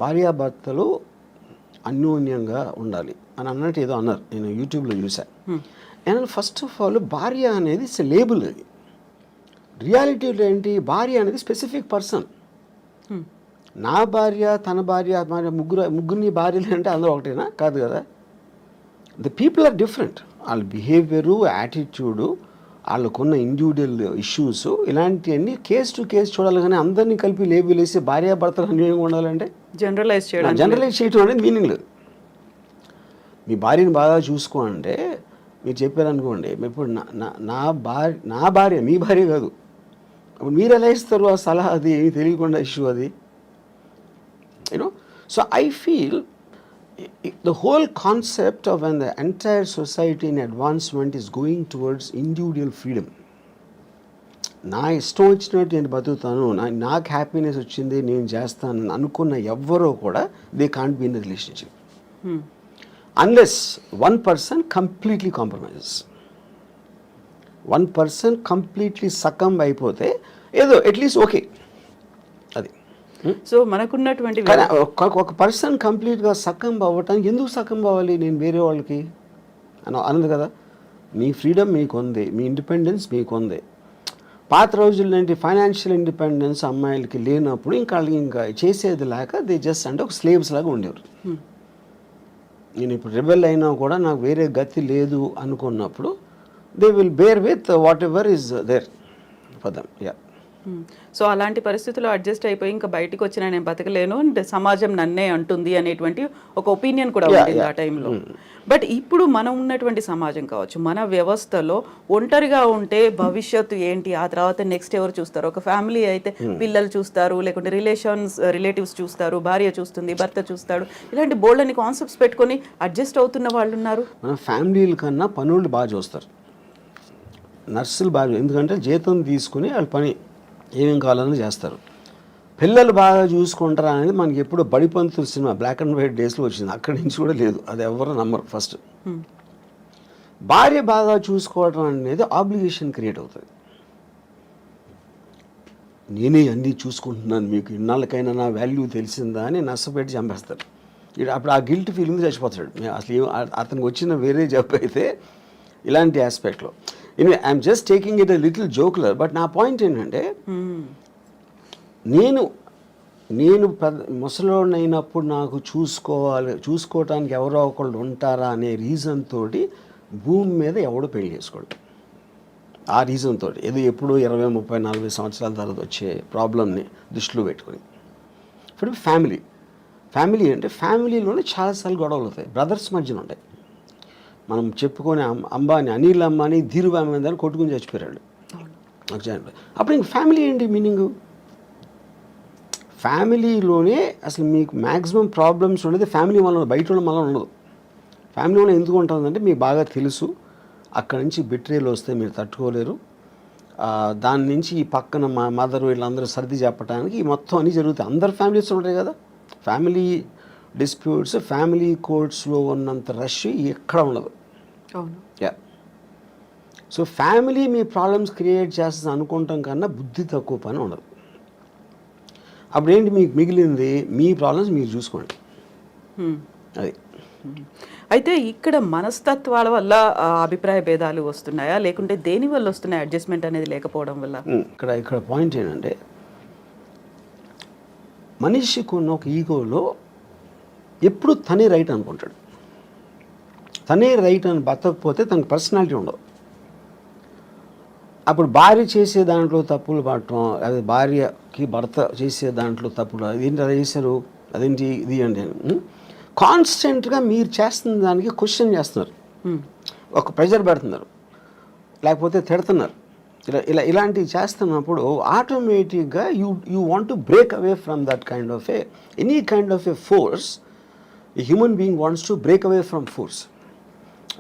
భార్యాభర్తలు అన్యోన్యంగా ఉండాలి అని అన్నట్టు ఏదో అన్నారు, నేను యూట్యూబ్లో చూసాను. అండ్ ఫస్ట్ ఆఫ్ ఆల్, భార్య అనేది ఇట్స్ లేబుల్. అది రియాలిటీలో ఏంటి, భార్య అనేది స్పెసిఫిక్ పర్సన్. నా భార్య, తన భార్య, ముగ్గురిని భార్యలు అంటే అందరూ ఒకటేనా? కాదు కదా. The people are different. వాళ్ళ బిహేవియరు, యాటిట్యూడు వాళ్ళకున్న ఇండివిజువల్ ఇష్యూస్ ఇలాంటివన్నీ కేసు టు కేసు చూడాలి, కానీ అందరినీ కలిపి లేబుల్ వేసి భార్యాభర్తలు అన్యోన్యంగా ఉండాలంటే జనరలైజ్ చేయడం అనేది మీనింగ్ లేదు. మీ భార్యని బాగా చూసుకో అంటే మీరు చెప్పారనుకోండి, ఇప్పుడు నా భార్య మీ భార్య కాదు, అప్పుడు మీరు ఎలా ఇస్తారు ఆ సలహా? అది ఏమి తెలియకుండా ఇష్యూ అది, you know. So I feel the whole concept of when the entire society in advancement is going towards individual freedom. నా ఇష్టం వచ్చినట్టు నేను బతుకుతాను, నాకు హ్యాపీనెస్ వచ్చింది నేను చేస్తాను అనుకున్న ఎవ్వరూ కూడా they can't be in the relationship unless one person completely compromises. One person completely succumb అయిపోతే ఏదో అట్లీస్ట్ ఓకే అది. సో మనకున్నటువంటి ఒక పర్సన్ కంప్లీట్గా సకంబ్ అవ్వటానికి ఎందుకు సకంబ్ అవ్వాలి నేను వేరే వాళ్ళకి అన్నది కదా. మీ ఫ్రీడమ్ మీకు ఉంది, మీ ఇండిపెండెన్స్ మీకు ఉంది. పాత రోజుల్లో ఫైనాన్షియల్ ఇండిపెండెన్స్ అమ్మాయిలకి లేనప్పుడు ఇంకా చేసేది లేక దే జస్ట్ అంటే ఒక స్లేవ్స్ లాగా ఉండేవారు. నేను ఇప్పుడు రెబెల్ అయినా కూడా నాకు వేరే గతి లేదు అనుకున్నప్పుడు they will bear with whatever is there for them. Yeah. So అలాంటి పరిస్థితుల్లో అడ్జస్ట్ అయిపోయి ఇంకా బయటకు వచ్చిన నేను బతకలేను, సమాజం నన్నే అంటుంది అనేటువంటి ఒక ఒపీనియన్ కూడా ఉంది ఆ టైంలో. బట్ ఇప్పుడు మనం ఉన్నటువంటి సమాజం కావచ్చు, మన వ్యవస్థలో ఒంటరిగా ఉంటే భవిష్యత్తు ఏంటి, ఆ తర్వాత నెక్స్ట్ ఎవరు చూస్తారు? ఒక ఫ్యామిలీ అయితే పిల్లలు చూస్తారు, లేకుంటే రిలేటివ్స్ చూస్తారు, భార్య చూస్తుంది, భర్త చూస్తాడు, ఇలాంటి బోల్డ్ అని కాన్సెప్ట్స్ పెట్టుకొని అడ్జస్ట్ అవుతున్న వాళ్ళు ఉన్నారు. మన ఫ్యామిలీల కన్నా పనులు బాగా చూస్తారు, నర్సులు బాగా, ఎందుకంటే జీతం తీసుకుని వాళ్ళు పని ఏమేం కావాలని చేస్తారు. పిల్లలు బాగా చూసుకుంటారా అనేది మనకి ఎప్పుడు Badipantulu cinema black and white డేస్లో వచ్చింది, అక్కడి నుంచి కూడా లేదు, అది ఎవరు నమ్మరు. ఫస్ట్ భార్య బాగా చూసుకోవడం అనేది ఆబ్లిగేషన్ క్రియేట్ అవుతుంది. నేనే అన్నీ చూసుకుంటున్నాను, మీకు ఇన్నాళ్ళకైనా నా వాల్యూ తెలిసిందా అని నష్టపెట్టి చంపేస్తారు. అప్పుడు ఆ గిల్ట్ ఫీలింగ్ చచ్చిపోతాడు. అసలు అతనికి వచ్చిన వేరే జాబ్ అయితే ఇలాంటి ఆస్పెక్ట్లో. I'm just taking it a little jocular, but నా పాయింట్ ఏంటంటే నేను ముసలోడిని అయినప్పుడు నాకు చూసుకోవటానికి ఎవరో ఒకళ్ళు ఉంటారా అనే రీజన్ తోటి భూమి మీద ఎవడో పెళ్లి చేసుకోడు. ఆ రీజన్ తోటి ఏదో ఎప్పుడో 20, 30, 40 సంవత్సరాల తర్వాత వచ్చే ప్రాబ్లమ్ని దృష్టిలో పెట్టుకొని. ఇప్పుడు ఫ్యామిలీ అంటే ఫ్యామిలీలోనే చాలాసార్లు గొడవలు అవుతాయి, బ్రదర్స్ మధ్యన ఉంటాయి. మనం చెప్పుకొని అనిల్ అంబానీ ధీరుభాయ్ అంబానీ కొట్టుకుని చచ్చిపోయాడు. అప్పుడు ఇంక ఫ్యామిలీ ఏంటి మీనింగ్? ఫ్యామిలీలోనే అసలు మీకు మ్యాక్సిమం ప్రాబ్లమ్స్ ఉండేది ఫ్యామిలీ వల్ల, బయట ఉన్న వల్ల ఉండదు. ఫ్యామిలీ వల్ల ఎందుకు ఉంటుందంటే మీకు బాగా తెలుసు అక్కడి నుంచి బిట్రేలు వస్తే మీరు తట్టుకోలేరు, దాని నుంచి ఈ పక్కన మా మదర్ వీళ్ళందరూ సర్ది చెప్పడానికి మొత్తం అన్నీ జరుగుతాయి. అందరు ఫ్యామిలీస్ ఉంటాయి కదా. ఫ్యామిలీ డిస్ప్యూట్స్, ఫ్యామిలీ కోర్ట్స్లో ఉన్నంత రష్ ఎక్కడ ఉండదు. యా. సో ఫ్యామిలీ మీ ప్రాబ్లమ్స్ క్రియేట్ చేస్తుంది అనుకుంటాం కన్నా బుద్ధి తక్కువ పని ఉండదు. అప్పుడు ఏంటి మీకు మిగిలింది? మీ ప్రాబ్లమ్స్ మీరు చూసుకోండి. అది. అయితే ఇక్కడ మనస్తత్వాల వల్ల అభిప్రాయ భేదాలు వస్తున్నాయా, లేకుంటే దేని వల్ల వస్తున్నాయి అడ్జస్ట్మెంట్ అనేది లేకపోవడం వల్ల? ఇక్కడ పాయింట్ ఏంటంటే మనిషికి ఉన్న ఒక ఈగోలో ఎప్పుడు తనే రైట్ అనుకుంటాడు. తనే రైట్ అని బతకపోతే తనకు పర్సనాలిటీ ఉండదు. అప్పుడు భార్య చేసే దాంట్లో తప్పులు పడటం, అదే భార్యకి భర్త చేసే దాంట్లో తప్పులు, అదేంటి అలా చేశారు, అదేంటి ఇది అంటే కాన్స్టెంట్గా మీరు చేస్తున్న దానికి క్వశ్చన్ చేస్తున్నారు, ఒక ప్రెజర్ పెడుతున్నారు, లేకపోతే తిడుతున్నారు. ఇలాంటివి చేస్తున్నప్పుడు ఆటోమేటిక్గా you want to break away from that kind of any kind of A force. A human being wants to break away from force.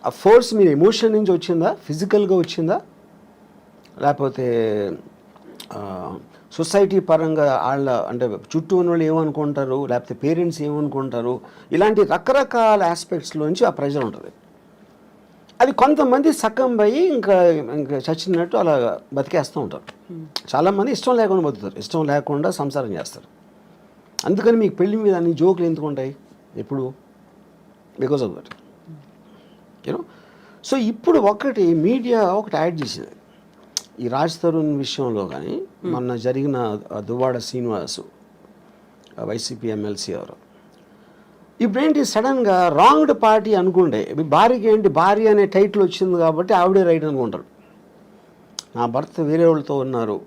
ఆ ఫోర్స్ మీరు ఎమోషన్ నుంచి వచ్చిందా, ఫిజికల్గా వచ్చిందా, లేకపోతే సొసైటీ పరంగా వాళ్ళ అంటే చుట్టూ ఉన్న వాళ్ళు ఏమనుకుంటారు, లేకపోతే పేరెంట్స్ ఏమనుకుంటారు, ఇలాంటి రకరకాల ఆస్పెక్ట్స్లోంచి ఆ ప్రెజర్ ఉంటుంది. అది కొంతమంది సకంబ్ అయ్యి ఇంకా చచ్చినట్టు అలా బతికేస్తూ ఉంటారు. చాలామంది ఇష్టం లేకుండా బతుకుతారు, ఇష్టం లేకుండా సంసారం చేస్తారు. అందుకని మీకు పెళ్లి మీద అన్ని జోకులు ఎందుకు ఉంటాయి ఎప్పుడు? Because of that, you know. So ఇప్పుడు మీడియా ఒకటి యాడ్ చేసింది ఈ రాజ్ తరుణ్ విషయంలో. కానీ మొన్న జరిగిన దువ్వాడ శ్రీనివాసు వైసీపీ ఎమ్మెల్సీ ఎవరు, ఇప్పుడేంటి సడన్గా రాంగ్డ్ పార్టీ అనుకుంటే భార్యకి ఏంటి భార్య అనే టైటిల్ వచ్చింది కాబట్టి ఆవిడే రైట్ అనుకుంటారు. నా భర్త వేరే వాళ్ళతో ఉన్నారు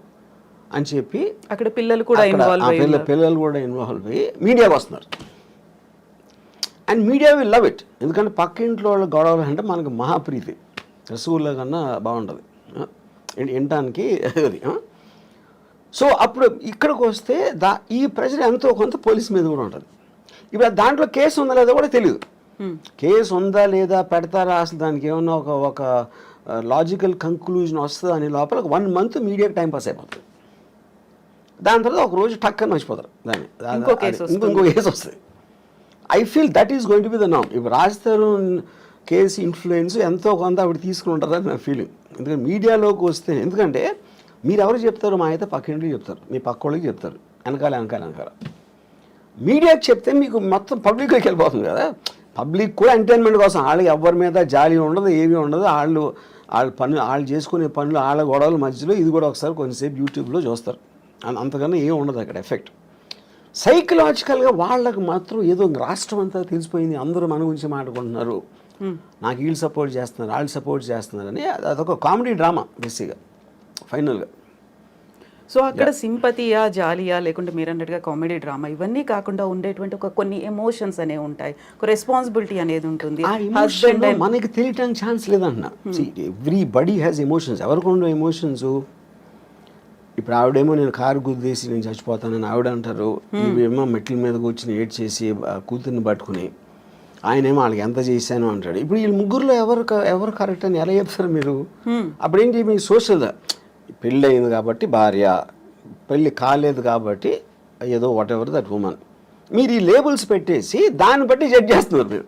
అని చెప్పి అక్కడ పిల్లలు కూడా అక్కడ ఇన్వాల్వ్ ఆ అయ్యారు. పిల్లలు కూడా ఇన్వాల్వ్ అయ్యి మీడియాకి వస్తున్నారు. And media will love it. ఎందుకంటే పక్క ఇంట్లో వాళ్ళ గొడవలు అంటే మనకు మహాప్రీతి, రసగుల్లా కన్నా బాగుంటుంది వినటానికి అది. సో అప్పుడు ఇక్కడికి వస్తే ఈ ప్రెషర్ ఎంతో కొంత పోలీస్ మీద కూడా ఉంటుంది. ఇప్పుడు దాంట్లో కేసు ఉందా లేదా కూడా తెలియదు. కేసు ఉందా లేదా పెడతారా, అసలు దానికి ఏమన్నా ఒక లాజికల్ కంక్లూజన్ వస్తుందా అని లోపల 1 month మీడియాకి టైం పాస్ అయిపోతుంది. దాని తర్వాత ఒక రోజు టక్కని మర్చిపోతారు దాన్ని, ఇంకో కేసు వస్తుంది. I feel that is going to be the నామ్. ఇప్పుడు రాజతరుణ్ కేసు ఇన్ఫ్లుయెన్స్ ఎంతో కొంత ఆవిడ తీసుకుని ఉంటారని నా ఫీలింగ్. ఎందుకంటే మీడియాలోకి వస్తే, ఎందుకంటే మీరు ఎవరు చెప్తారు, మా అయితే పక్కింటికి చెప్తారు, మీ పక్క వాళ్ళకి చెప్తారు, వెనకాల మీడియాకి చెప్తే మీకు మొత్తం పబ్లిక్లోకి వెళ్ళిపోతుంది కదా. పబ్లిక్ కూడా ఎంటర్టైన్మెంట్ కోసం, వాళ్ళకి ఎవరి మీద జాలి ఉండదు, ఏమీ ఉండదు. వాళ్ళు చేసుకునే పనులు, వాళ్ళ గొడవల మధ్యలో ఇది కూడా ఒకసారి కొంచెంసేపు యూట్యూబ్లో చూస్తారు. అంతకన్నా ఏం ఉండదు అక్కడ ఎఫెక్ట్. సైకలాజికల్గా వాళ్ళకు మాత్రం ఏదో రాష్ట్రం అంతా తెలిసిపోయింది, అందరూ మన గురించి మాట్లాడుకుంటున్నారు, నాకు వీళ్ళు సపోర్ట్ చేస్తున్నారు, వాళ్ళు సపోర్ట్ చేస్తున్నారని. అదొక కామెడీ డ్రామా బేసిక్గా ఫైనల్గా. సో అక్కడ సింపతియా, జాలియా, లేకుంటే మీరు అన్నట్టుగా కామెడీ డ్రామా, ఇవన్నీ కాకుండా ఉండేటువంటి కొన్ని ఎమోషన్స్ అనేవి ఉంటాయి, ఒక రెస్పాన్సిబిలిటీ అనేది ఉంటుంది. హస్బెండ్ మనకి తెలియటానికి ఛాన్స్ లేదంటున్నా. Everybody has emotions. ఎవరికి ఉండవు ఎమోషన్స్? ఇప్పుడు ఆవిడేమో నేను కారు గుద్దేసి నేను చచ్చిపోతానని ఆవిడ అంటారు, ఇవేమో మెట్ల మీద కూర్చుని ఏడ్ చేసి కూతుర్ని పట్టుకుని ఆయనేమో వాళ్ళకి ఎంత చేశాను అంటాడు. ఇప్పుడు వీళ్ళు ముగ్గురులో ఎవరు కరెక్ట్ అని ఎలా చెప్తారు మీరు? అప్పుడేంటి, మీ సోషల్ పెళ్ళి అయింది కాబట్టి భార్య, పెళ్ళి కాలేదు కాబట్టి ఏదో వాట్ ఎవర్ దట్ ఉమెన్, మీరు ఈ లేబుల్స్ పెట్టేసి దాన్ని బట్టి జడ్జ్ చేస్తున్నారు మీరు.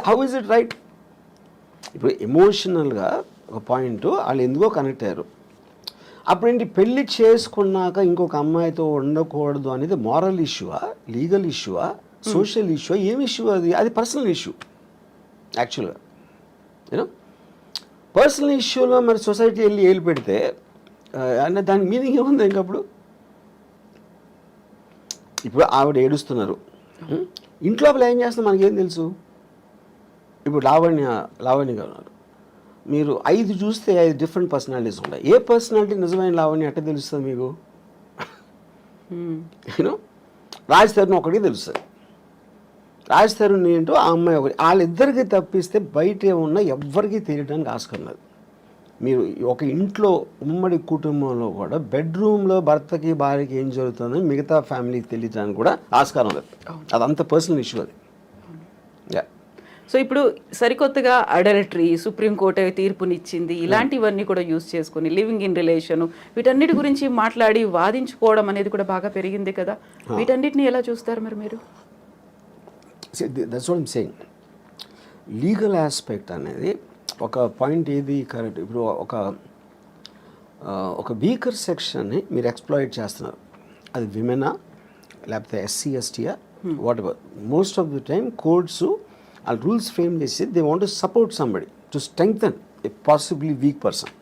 How is it right? ఇప్పుడు ఎమోషనల్గా ఒక పాయింట్ వాళ్ళు ఎందుకో కనెక్ట్ అయ్యారు. అప్పుడేంటి, పెళ్ళి చేసుకున్నాక ఇంకొక అమ్మాయితో ఉండకూడదు అనేది మారల్ ఇష్యూవా, లీగల్ ఇష్యూవా, సోషల్ ఇష్యూ, ఏం ఇష్యూ అది? అది పర్సనల్ ఇష్యూ యాక్చువల్గా. యూనో, పర్సనల్ ఇష్యూలో మరి సొసైటీ వెళ్ళి ఏలు పెడితే అంటే దానికి మీనింగ్ ఏముంది ఇంకప్పుడు? ఇప్పుడు ఆవిడ ఏడుస్తున్నారు, ఇంట్లో ఏం చేస్తున్నా మనకేం తెలుసు? ఇప్పుడు లావణ్య గారు ఉన్నారు, మీరు 5 చూస్తే 5 డిఫరెంట్ పర్సనాలిటీస్ ఉంటాయి. ఏ పర్సనాలిటీ నిజమైన లావణ్య ఎట్లా తెలుస్తుంది మీకు? యూనో, రాజ్ తరుణ్ ఒకటికి తెలుస్తుంది. రాజ్ తరుణ్ ఏంటో ఆ అమ్మాయి ఒకటి, వాళ్ళిద్దరికి తప్పిస్తే బయట ఉన్న ఎవ్వరికీ తెలియడానికి ఆస్కారం లేదు. మీరు ఒక ఇంట్లో ఉమ్మడి కుటుంబంలో కూడా బెడ్రూమ్లో భర్తకి భార్యకి ఏం జరుగుతుందని మిగతా ఫ్యామిలీకి తెలియడానికి కూడా ఆస్కారం లేదు. అదంత పర్సనల్ ఇష్యూ అది. సో ఇప్పుడు సరికొత్తగా అడల్టరీ సుప్రీంకోర్టు తీర్పునిచ్చింది, ఇలాంటివన్నీ కూడా యూజ్ చేసుకుని లివింగ్ ఇన్ రిలేషన్, వీటన్నిటి గురించి మాట్లాడి వాదించుకోవడం అనేది కూడా బాగా పెరిగింది కదా. వీటన్నిటిని ఎలా చూస్తారు మరి మీరు? That's what I'm saying. Legal aspect అనేది ఒక పాయింట్ ఏది కరెక్ట్. ఇప్పుడు ఒక వీకర్ సెక్షన్ని మీరు ఎక్స్ప్లాయిట్ చేస్తున్నారు, అది విమెనా లేకపోతే ఎస్సీ ఎస్టీయా whatever. Most of the time courts ఆ రూల్స్ ఫ్రేమ్ చేసి they want to support somebody to strengthen a possibly weak person.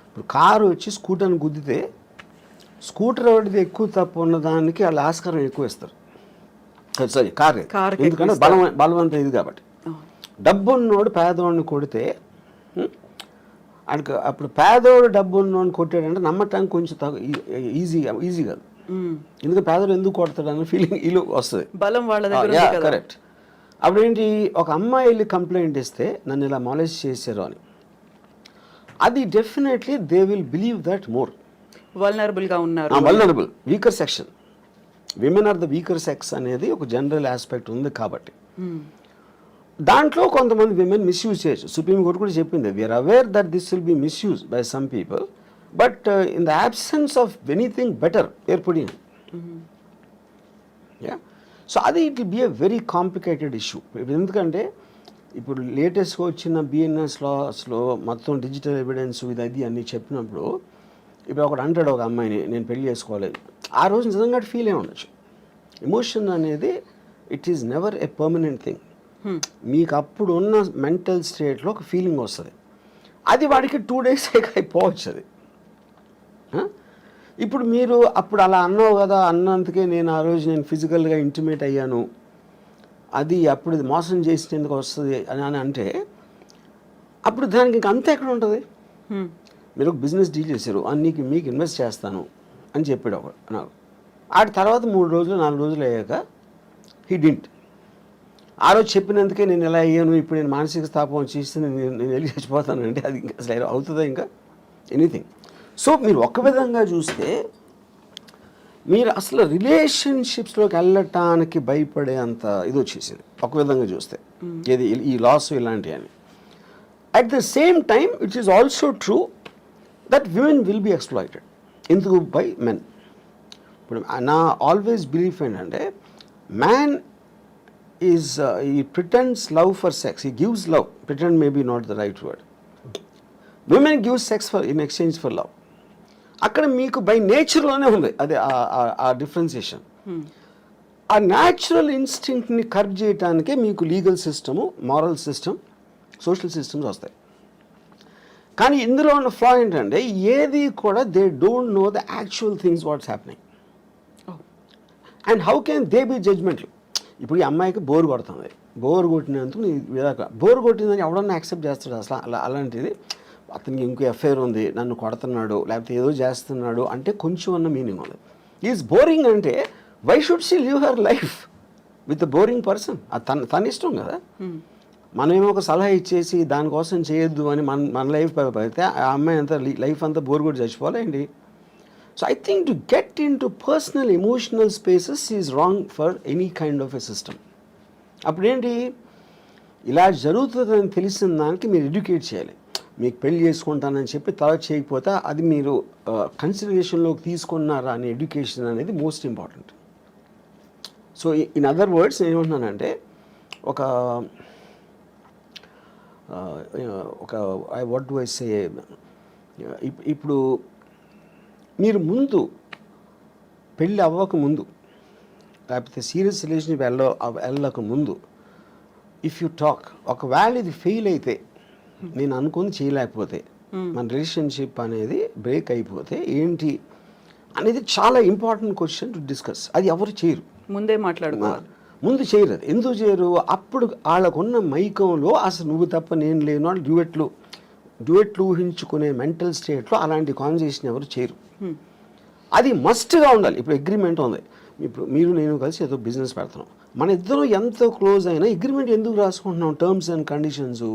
ఇప్పుడు కారు వచ్చి స్కూటర్ని గుద్దితే స్కూటర్ ఎవరిది ఎక్కువ తప్పు ఉన్నదానికి వాళ్ళు ఆస్కారం ఎక్కువ ఇస్తారు. సారీ, కారు, ఎందుకంటే బలవంతం ఇది కాబట్టి. డబ్బు ఉన్నోడు పేదవాడిని కొడితే ఆయనకు, అప్పుడు పేదవాడు డబ్బు ఉన్నోడిని కొట్టాడంటే నమ్మటానికి కొంచెం ఈజీ కాదు. ఎందుకంటే పేదలు ఎందుకు కొడతాడు అన్న ఫీలింగ్ వీళ్ళు వస్తుంది, బలం వాళ్ళ దగ్గర. కరెక్ట్. అప్పుడేంటి, ఒక అమ్మాయి వెళ్ళి కంప్లైంట్ ఇస్తే నన్ను ఇలా మాలేజ్ చేశారు అని, అది definitely they will believe that more. వల్నరబుల్గా ఉన్నారు, vulnerable weaker section, women are the weaker sex అనేది ఒక జనరల్ ఆస్పెక్ట్ ఉంది కాబట్టి దాంట్లో కొంతమంది విమెన్ మిస్యూజ్ చేయొచ్చు. సుప్రీంకోర్టు కూడా చెప్పింది, we are aware that this will be misuse by some people, but in the absence of anything better ఏర్పడింది. సో అది it will be a very complicated issue. ఎందుకంటే ఇప్పుడు లేటెస్ట్గా వచ్చిన బిఎన్ఎస్ లాస్లో మొత్తం డిజిటల్ ఎవిడెన్స్ ఇది అది అన్నీ చెప్పినప్పుడు, ఇప్పుడు ఒకడు అంటాడు ఒక అమ్మాయిని నేను పెళ్లి చేసుకోవాలి, ఆ రోజు నిజంగా ఫీల్ అయి ఉండొచ్చు. ఎమోషన్ అనేది it is never a permanent thing. మీకు అప్పుడు ఉన్న మెంటల్ స్టేట్లో ఒక ఫీలింగ్ వస్తుంది, అది వాడికి 2 days అయిపోవచ్చు అది. ఇప్పుడు మీరు అప్పుడు అలా అన్నావు కదా, అన్నందుకే నేను ఆ రోజు నేను ఫిజికల్గా ఇంటిమేట్ అయ్యాను, అది అప్పుడు మోసం చేసినందుకు వస్తుంది అని అంటే అప్పుడు దానికి ఇంక అంతా ఎక్కడ ఉంటుంది? మీరు ఒక బిజినెస్ డీల్ చేశారు, మీకు ఇన్వెస్ట్ చేస్తాను అని చెప్పాడు ఒకడు నాకు. ఆడి తర్వాత 3 రోజులు 4 రోజులు అయ్యాక హీ డింట్. ఆ రోజు చెప్పినందుకే నేను ఎలా అయ్యాను, ఇప్పుడు నేను మానసిక స్థాపం చేస్తే నేను వెళ్ళి చచ్చిపోతానంటే అది ఇంకా అసలు అవుతుందా ఇంకా ఎనీథింగ్? సో మీరు ఒక విధంగా చూస్తే మీరు అసలు రిలేషన్షిప్స్లోకి వెళ్ళటానికి భయపడే అంత ఇది వచ్చేసింది ఒక విధంగా చూస్తే, ఏది ఈ లాస్ ఇలాంటివి అని. At the same time it is also true that women will be exploited. ఎందుకు? By men. ఇప్పుడు నా ఆల్వేస్ బిలీఫ్ ఏంటంటే man is he pretends love for sex, he gives love, pretend maybe not the right word. Women gives sex for in exchange for love. అక్కడ మీకు బై నేచర్లోనే ఉంది అదే ఆ డిఫరెన్సియేషన్. ఆ న్యాచురల్ ఇన్స్టింక్ట్ని కర్బ్ చేయడానికే మీకు legal system, moral system, social systems వస్తాయి. కానీ ఇందులో ఉన్న ఫ్లా ఏంటంటే ఏది కూడా they don't know the actual things what's happening and how can they be జడ్జ్మెంట్లు. ఇప్పుడు ఈ అమ్మాయికి బోర్ కొడుతుంది, బోర్ కొట్టినందుకు బోర్ కొట్టిందని ఎవడన్నా యాక్సెప్ట్ చేస్తాడు అసలు? అలాంటిది అతనికి ఇంకో ఎఫ్ఐఆర్ ఉంది, నన్ను కొడుతున్నాడు లేకపోతే ఏదో చేస్తున్నాడు అంటే కొంచెం అన్న మీనింగ్ ఉంది. ఈజ్ బోరింగ్ అంటే why should she live her life with the boring person? అది తన ఇష్టం కదా. మనమేమో ఒక సలహా ఇచ్చేసి దానికోసం చేయొద్దు అని మన లైఫ్ అయితే ఆ అమ్మాయి అంతా లైఫ్ అంతా బోర్ కొట్టి చచ్చిపోవాలేంటి? So I think to get into personal emotional spaces is wrong for any kind of a system. అప్పుడేంటి, ఇలా జరుగుతుందని తెలిసిన దానికి మీరు ఎడ్యుకేట్ చేయాలి. మీకు పెళ్లి చేసుకుంటానని చెప్పి తర్వాత చేయకపోతే అది మీరు కన్సిడరేషన్లోకి తీసుకున్నారా అనే ఎడ్యుకేషన్ అనేది most important. So in other words ఏమంటున్నానంటే ఒక వాట్ డు ఐ సే, ఇప్పుడు మీరు ముందు పెళ్ళి అవ్వక ముందు లేకపోతే సీరియస్ రిలేషన్షిప్ వెళ్ళక ముందు ఇఫ్ యూ టాక్, ఒకవేళ ఇది ఫెయిల్ అయితే, నేను అనుకుని చేయలేకపోతే, మన రిలేషన్షిప్ అనేది బ్రేక్ అయిపోతే ఏంటి అనేది చాలా ఇంపార్టెంట్ క్వశ్చన్ టు డిస్కస్. అది ఎవరు చేయరు, ముందే మాట్లాడుకోవాలి. ముందు చేయరు. అది ఎందుకు చేయరు? అప్పుడు వాళ్ళకున్న మైకంలో అసలు నువ్వు తప్ప నేను లేను అని డ్యూయెట్లు ఊహించుకునే మెంటల్ స్టేట్లో అలాంటి కాన్వర్సేషన్ ఎవరు చేయరు. అది మస్ట్గా ఉండాలి. ఇప్పుడు అగ్రిమెంట్ ఉంది, ఇప్పుడు మీరు నేను కలిసి ఏదో బిజినెస్ పెడుతున్నాం, మన ఇద్దరం ఎంతో క్లోజ్ అయినా అగ్రిమెంట్ ఎందుకు రాసుకుంటున్నాం? టర్మ్స్ అండ్ కండిషన్స్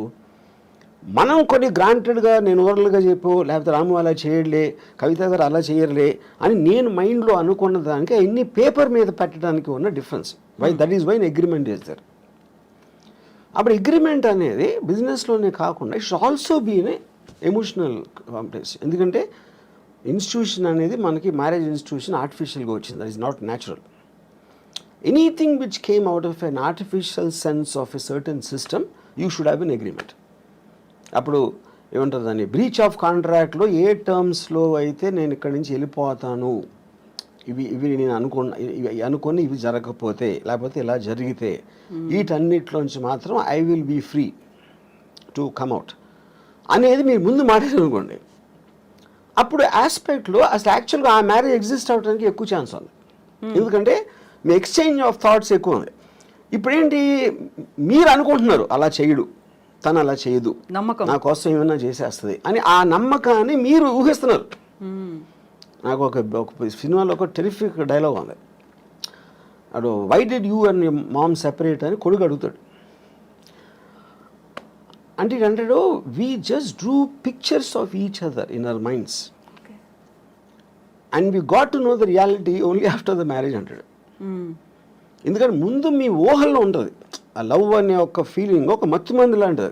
మనం కొన్ని గ్రాంటెడ్గా నేను ఓరల్గా చెప్పు, లేకపోతే రాము అలా చేయలే, కవిత గారు అలా చేయర్లే అని నేను మైండ్లో అనుకున్న దానికి అన్ని పేపర్ మీద పెట్టడానికి ఉన్న difference. That is why agreement is there. అప్పుడు అగ్రిమెంట్ అనేది బిజినెస్లోనే కాకుండా it's also be a emotional complex. ఎందుకంటే ఇన్స్టిట్యూషన్ అనేది మనకి మ్యారేజ్ ఇన్స్టిట్యూషన్ ఆర్టిఫిషియల్గా వచ్చింది, that is not natural. Anything which came out of an artificial sense of a certain system you should have an agreement. అప్పుడు ఏమంటారు దాన్ని, బ్రీచ్ ఆఫ్ కాంట్రాక్ట్లో ఏ టర్మ్స్లో అయితే నేను ఇక్కడి నుంచి వెళ్ళిపోతాను, ఇవి నేను అనుకుని ఇవి జరగకపోతే లేకపోతే ఇలా జరిగితే వీటన్నిటిలోంచి మాత్రం I will be free to come out అనేది మీరు ముందు మాట్లాడారనుకోండి, అప్పుడు ఆస్పెక్ట్లో అసలు యాక్చువల్గా ఆ మ్యారేజ్ ఎగ్జిస్ట్ అవ్వడానికి ఎక్కువ ఛాన్స్ ఉంది. ఎందుకంటే మీ ఎక్స్చేంజ్ ఆఫ్ థాట్స్ ఎక్కువ ఉంది. ఇప్పుడేంటి, మీరు అనుకుంటున్నారు అలా చేయడు, తను అలా చేయదు, నమ్మకం నా కోసం ఏమైనా చేసేస్తుంది అని ఆ నమ్మకాన్ని మీరు ఊహిస్తున్నారు. నాకు ఒక సినిమాలో ఒక టెరిఫిక్ డైలాగ్ ఉంది, dad why did you and mom separate అని కొడుకు అడుగుతాడు. అంటే అంటాడు, we just drew pictures of each other in our minds and we got to know the reality only after the marriage అంటాడు. ఎందుకంటే ముందు మీ ఊహల్లో ఉంటుంది ఆ లవ్ అనే ఒక ఫీలింగ్, ఒక మత్తుమంది లాంటిది.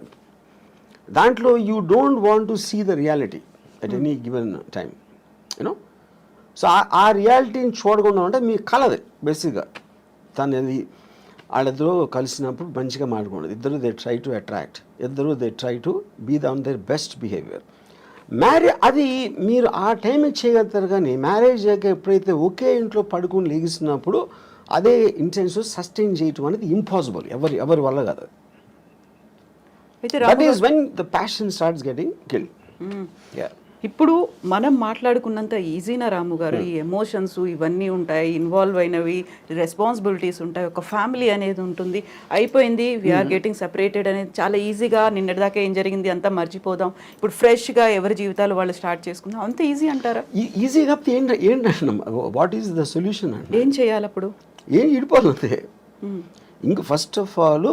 దాంట్లో you don't want to see the reality at any given time, you know. So ఆ రియాలిటీని చూడకుండా ఉంటే మీ కలది బేసిక్గా. తను అది వాళ్ళిద్దరూ కలిసినప్పుడు మంచిగా మాట్లాడుకున్నది, ఇద్దరు దే ట్రై టు అట్రాక్ట్, ఇద్దరు they try to be on their best behaviour. అది మీరు ఆ టైంకి చేయగలుగుతారు. కానీ మ్యారేజ్ అయ్యాక ఎప్పుడైతే ఒకే ఇంట్లో పడుకుని లెగిసినప్పుడు అదే ఇంటెన్షన్ సస్టైన్ చేయటం అనేది ఇంపాసిబుల్, ఎవరి వల్ల కాదు. That is when the passion starts getting killed. ఇప్పుడు మనం మాట్లాడుకున్నంత ఈజీనా రాము గారు, ఈ ఎమోషన్స్ ఇవన్నీ ఉంటాయి, ఇన్వాల్వ్ అయినవి, రెస్పాన్సిబిలిటీస్ ఉంటాయి, ఒక ఫ్యామిలీ అనేది ఉంటుంది, అయిపోయింది వీఆర్ గెటింగ్ సెపరేటెడ్ అనేది చాలా ఈజీగా, నిన్నటిదాకా ఏం జరిగింది అంతా మర్చిపోదాం, ఇప్పుడు ఫ్రెష్గా ఎవరి జీవితాలు వాళ్ళు స్టార్ట్ చేసుకుందాం, అంత ఈజీ అంటారా? ఈజీ కాకపోతే ఏంటంటే వాట్ ఈస్ ద సొల్యూషన్ అండి? ఏం చేయాలి అప్పుడు? ఏం ఇడిపోతుంది. ఇంక ఫస్ట్ ఆఫ్ ఆల్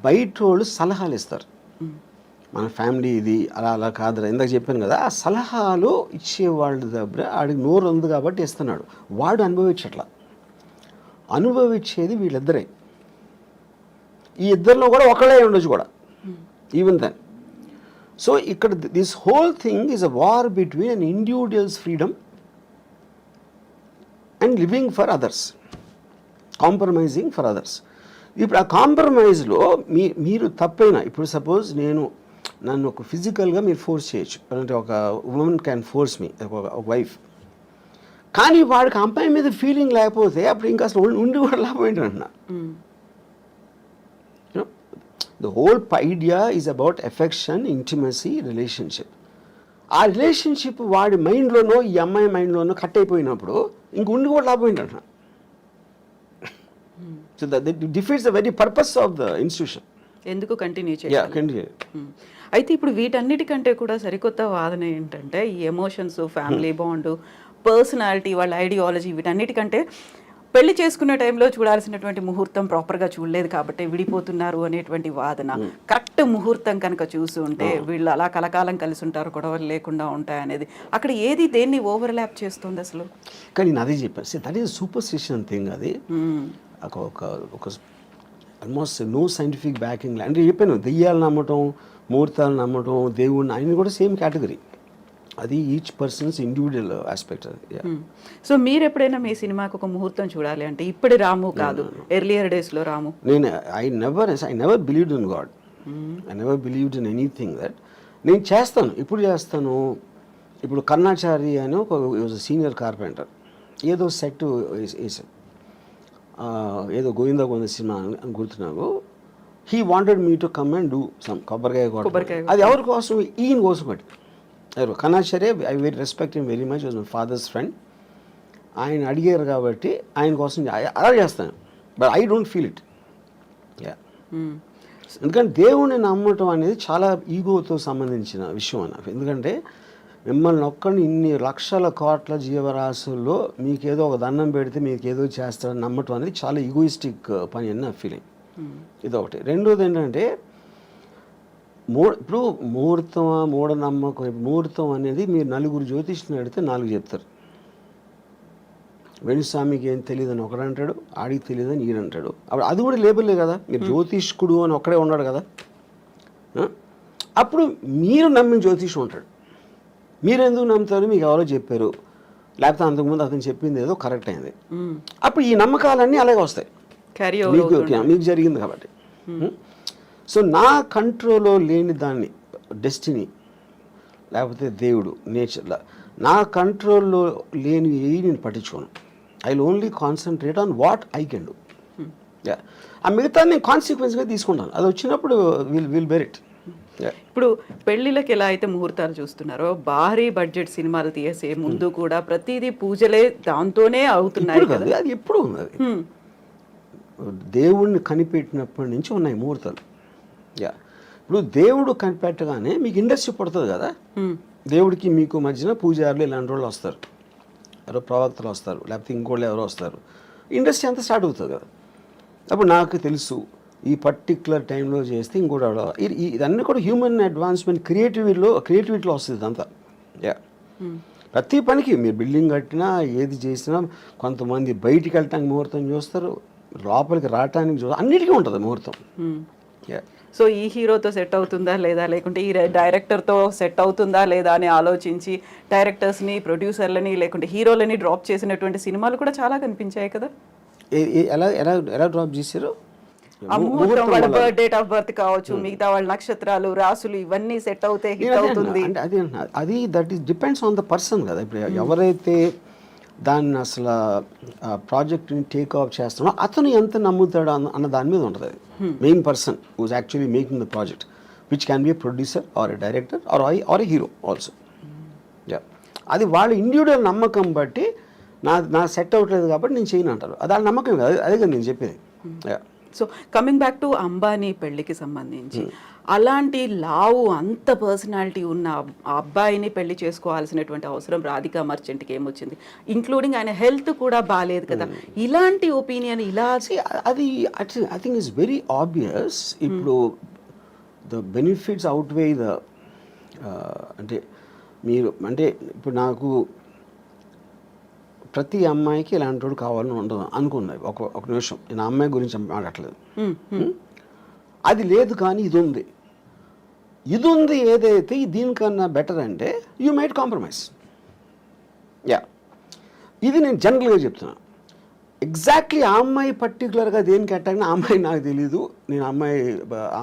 బయట వాళ్ళు సలహాలు ఇస్తారు, మన ఫ్యామిలీ ఇది అలా అలా కాదురా, ఇందాక చెప్పాను కదా, ఆ సలహాలు ఇచ్చేవాళ్ళ దగ్గర ఆడికి నోరు ఉంది కాబట్టి ఇస్తున్నాడు, వాడు అనుభవించట్లా. అనుభవించేది వీళ్ళిద్దరే, ఈ ఇద్దరిలో కూడా ఒకళ్ళే ఉండొచ్చు కూడా, ఈవెన్ దెన్. సో ఇక్కడ this whole thing is a war between an individuals freedom and living for others, compromising for others. ఇప్పుడు ఆ కాంప్రమైజ్లో మీరు తప్పైనా, ఇప్పుడు సపోజ్ నన్ను ఒక ఫిజికల్గా మీరు ఫోర్స్ చేయొచ్చు, అంటే ఒక ఉమెన్ క్యాన్ ఫోర్స్ మీ, ఒక వైఫ్, కానీ వాడికి అమ్మాయి మీద ఫీలింగ్ లేకపోతే అప్పుడు ఇంకా అసలు ఉండి కూడా లాభం ఏంటంటున్నా. The whole idea is about affection, intimacy, relationship. ఆ రిలేషన్షిప్ వాడి మైండ్లోనో ఈ అమ్మాయి మైండ్లోనో కట్ అయిపోయినప్పుడు ఇంక ఉండి కూడా లాభం ఏంటంటున్నా. So that defeats the very purpose of the institution. ఎందుకు కంటిన్యూ చేయాలి? అయితే ఇప్పుడు వీటన్నిటికంటే కూడా సరికొత్త వాదన ఏంటంటే, ఈ ఎమోషన్స్, ఫ్యామిలీ బాండ్, పర్సనాలిటీ, వాళ్ళ ఐడియాలజీ, వీటన్నిటికంటే పెళ్లి చేసుకునే టైంలో చూడాల్సినటువంటి ముహూర్తం ప్రాపర్గా చూడలేదు కాబట్టి విడిపోతున్నారు అనేటువంటి వాదన. కరెక్ట్ ముహూర్తం కనుక చూసి ఉంటే వీళ్ళు అలా కలకాలం కలిసి ఉంటారు, గొడవలు లేకుండా ఉంటాయి అనేది, అక్కడ ఏది దేన్ని ఓవర్లాప్ చేస్తుంది అసలు? కానీ నేను అదే చెప్పాను, దట్ ఈస్ సూపర్స్టిషన్ థింగ్. అది ఒక ఆల్మోస్ట్ నో సైంటిఫిక్ బ్యాకింగ్. అంటే చెప్పాను, దెయ్యాలు నమ్మటం, ముహూర్తాలు నమ్మటం, దేవుడిని, ఆయన కూడా సేమ్ కేటగిరీ. అది ఈచ్ పర్సన్స్ ఇండివిజువల్ ఆస్పెక్ట్. అది. సో మీరు ఎప్పుడైనా మీ సినిమాకి ఒక ముహూర్తం చూడాలి అంటే, ఇప్పుడు రాము కాదు, ఎర్లియర్ డేస్లో Ramu, I never believed in God, I never believed in anything that. నేను చేస్తాను, ఇప్పుడు చేస్తాను. ఇప్పుడు కర్ణాచారి అని ఒక సీనియర్ కార్పెంటర్ ఏదో సెట్ వేసాడు, ఏదో గోవిందా గోవింద సినిమా అని గుర్తున్నావు. He wanted me to come and do some కొబ్బరికాయ కొట్టడం. అది ఎవరి కోసం? ఈయన కోసం బట్టి. ఎవరు? Karnacharya. I very respect him very much, was my father's friend. ఆయన అడిగారు కాబట్టి ఆయన కోసం అలా చేస్తాను, but I don't feel it. ఎందుకంటే దేవుణ్ణి నమ్మటం అనేది చాలా ఈగోతో సంబంధించిన విషయం అన్న. ఎందుకంటే మిమ్మల్ని ఒక్కడిని ఇన్ని లక్షల కోట్ల జీవరాశుల్లో మీకేదో ఒక దండం పెడితే మీకేదో చేస్తారని నమ్మటం అనేది చాలా ఈగోయిస్టిక్ పని అని నా ఫీలింగ్. ఇదొకటి. రెండోది ఏంటంటే, ఇప్పుడు ముహూర్తమా మూఢనమ్మకం. ముహూర్తం అనేది మీరు నలుగురు జ్యోతిష్ని అడిగితే 4 చెప్తారు. వెణుస్వామికి ఏం తెలియదని ఒకడంటాడు, ఆడికి తెలియదని ఈయనంటాడు. అప్పుడు అది కూడా లేబుల్లే కదా, మీరు జ్యోతిష్కుడు అని ఒక్కడే ఉన్నాడు కదా. అప్పుడు మీరు నమ్మిన జ్యోతిషం ఉంటాడు. మీరు ఎందుకు నమ్ముతారు? మీకు ఎవరో చెప్పారు, లేకపోతే అంతకుముందు అతను చెప్పింది ఏదో కరెక్ట్ అయింది. అప్పుడు ఈ నమ్మకాలన్నీ అలాగే వస్తాయి, మీకు జరిగింది కాబట్టి. సో నా కంట్రోల్లో లేని దాన్ని, డెస్టినీ లేకపోతే దేవుడు, నేచర్లా నా కంట్రోల్లో లేని ఏవి నేను పట్టించుకోను. I will only concentrate on what I can do. ఆ మిగతా నేను కాన్సిక్వెన్స్గా తీసుకుంటాను. అది వచ్చినప్పుడు విల్ బెర్ ఇట్. ఇప్పుడు పెళ్లిళ్ళకి ఎలా అయితే ముహూర్తాలు చూస్తున్నారో, భారీ బడ్జెట్ సినిమాలు తీసే ముందు కూడా ప్రతిదీ పూజలే దాంతోనే అవుతున్నాయి కదా. అది ఎప్పుడు ఉన్నది, దేవుణ్ణి కనిపెట్టినప్పటి నుంచి ఉన్నాయి ముహూర్తాలు. ఇప్పుడు దేవుడు కనిపెట్టగానే మీకు ఇండస్ట్రీ పడుతుంది కదా. దేవుడికి మీకు మధ్యన పూజారులు ఇలాంటి వాళ్ళు వస్తారు, ఎవరో ప్రవక్తలు వస్తారు, లేకపోతే ఇంకోళ్ళు ఎవరో వస్తారు, ఇండస్ట్రీ అంతా స్టార్ట్ అవుతుంది కదా. అప్పుడు నాకు తెలుసు ఈ పర్టిక్యులర్ టైంలో చేస్తే ఇంకోటి ఇదన్నీ కూడా హ్యూమన్ అడ్వాన్స్మెంట్, క్రియేటివిటీలో వస్తుంది ఇదంతా. ప్రతి పనికి మీరు బిల్డింగ్ కట్టినా ఏది చేసినా కొంతమంది బయటికి వెళ్ళటానికి ముహూర్తం చూస్తారు, లోపలికి రావటానికి చూస్తారు, అన్నిటికీ ఉంటుంది ముహూర్తం. సో ఈ హీరోతో సెట్ అవుతుందా లేదా, లేకుంటే ఈ డైరెక్టర్తో సెట్ అవుతుందా లేదా అని ఆలోచించి డైరెక్టర్స్ని, ప్రొడ్యూసర్లని, లేకుంటే హీరోలని డ్రాప్ చేసినటువంటి సినిమాలు కూడా చాలా కనిపించాయి కదా. ఎలా డ్రాప్ చేశారు? వాళ్ళ డేట్ ఆఫ్ బర్త్ కావచ్చు, మిగతా వాళ్ళ నక్షత్రాలు, రాసులు, ఇవన్నీ సెట్ అవుతే హిట్ అవుతుంది. అది that is depends on the person కదా. ఇప్పుడు ఎవరైతే దాన్ని అసలు ప్రాజెక్ట్ని టేక్ ఆఫ్ చేస్తున్నాడో అతను ఎంత నమ్ముతాడు అన్న దాని మీద ఉంటుంది. అది main person who's actually making the project, which can be a producer or a director or a hero also. అది వాళ్ళ ఇండివిజువల్ నమ్మకం బట్టి నా సెట్ అవ్వట్లేదు కాబట్టి నేను చేయను అంటారు. అది వాళ్ళ నమ్మకం కాదు, అదే కదా నేను చెప్పేది. So coming back to Ambani పెళ్లికి సంబంధించి, అలాంటి లావు అంత పర్సనాలిటీ ఉన్న ఆ అబ్బాయిని పెళ్లి చేసుకోవాల్సినటువంటి అవసరం రాధికా మర్చెంట్కి ఏమొచ్చింది? ఇంక్లూడింగ్ ఆయన హెల్త్ కూడా బాగాలేదు కదా. ఇలాంటి ఒపీనియన్ ఇలా అది I think it's very obvious. ఇప్పుడు ద బెనిఫిట్స్ అవుట్వే ద అంటే మీరు అంటే ఇప్పుడు నాకు ప్రతి అమ్మాయికి ఇలాంటి వాడు కావాలని ఉండదు అనుకున్నది. ఒక నిమిషం, నేను అమ్మాయి గురించి మాట్లాడలేదు. అది లేదు కానీ ఇది ఉంది ఏదైతే దీనికన్నా బెటర్ అంటే యూ మైట్ కాంప్రమైజ్. ఇది నేను జనరల్గా చెప్తున్నాను. ఎగ్జాక్ట్లీ ఆ అమ్మాయి పర్టికులర్గా దేనికి అట్టాగిన ఆ అమ్మాయి నాకు తెలీదు. నేను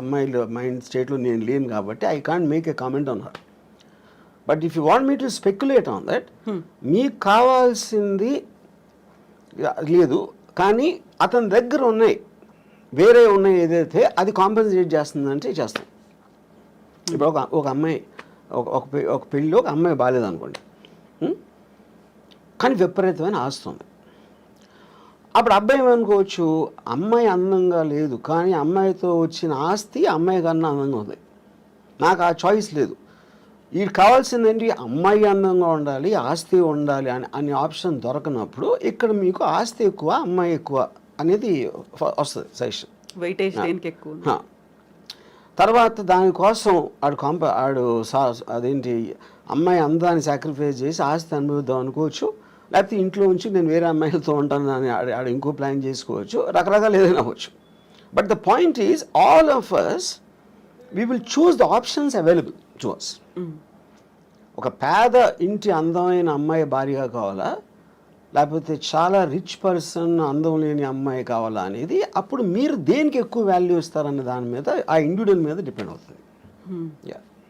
అమ్మాయిల మైండ్ స్టేట్లో నేను లేను కాబట్టి I can't make a comment on her. But if you want me to speculate on that, మీకు కావాల్సింది లేదు కానీ అతని దగ్గర వేరే ఉన్నాయి ఏదైతే అది కాంపెన్సేట్ చేస్తుందంటే చేస్తాం. ఇప్పుడు ఒక అమ్మాయి ఒక పెళ్ళిలో ఒక అమ్మాయి బాగాలేదు అనుకోండి, కానీ విపరీతమైన ఆస్తుంది. అప్పుడు అబ్బాయి ఏమనుకోవచ్చు, అమ్మాయి అందంగా లేదు కానీ అమ్మాయితో వచ్చిన ఆస్తి అమ్మాయి కన్నా అందంగా ఉంది, నాకు ఆ చాయిస్ లేదు. వీడికి కావాల్సిందేంటి, అమ్మాయి అందంగా ఉండాలి ఆస్తి ఉండాలి అనే ఆప్షన్ దొరకనప్పుడు ఇక్కడ మీకు ఆస్తి ఎక్కువ అమ్మాయి ఎక్కువ అనేది వస్తుంది సజెషన్. వెయిటేజ్ దేనికి ఎక్కువ. తర్వాత దానికోసం అదేంటి అమ్మాయి అందాన్ని సాక్రిఫైస్ చేసి ఆస్తి అనుభవిద్దాం అనుకోవచ్చు, లేకపోతే ఇంట్లో ఉంచి నేను వేరే అమ్మాయిలతో ఉంటాను అని ఆడ ఇంకో ప్లాన్ చేసుకోవచ్చు, రకరకాలు ఏదైనా అవ్వచ్చు. But the point is all of us we will choose the options available to us. ఒక పేద ఇంటి అందమైన అమ్మాయి భార్యగా కావాలా, లేకపోతే చాలా రిచ్ పర్సన్ అందం లేని అమ్మాయి కావాలా అనేది అప్పుడు మీరు దేనికి ఎక్కువ వాల్యూ ఇస్తారన్న దాని మీద ఆ ఇండివిజువల్ మీద డిపెండ్ అవుతుంది.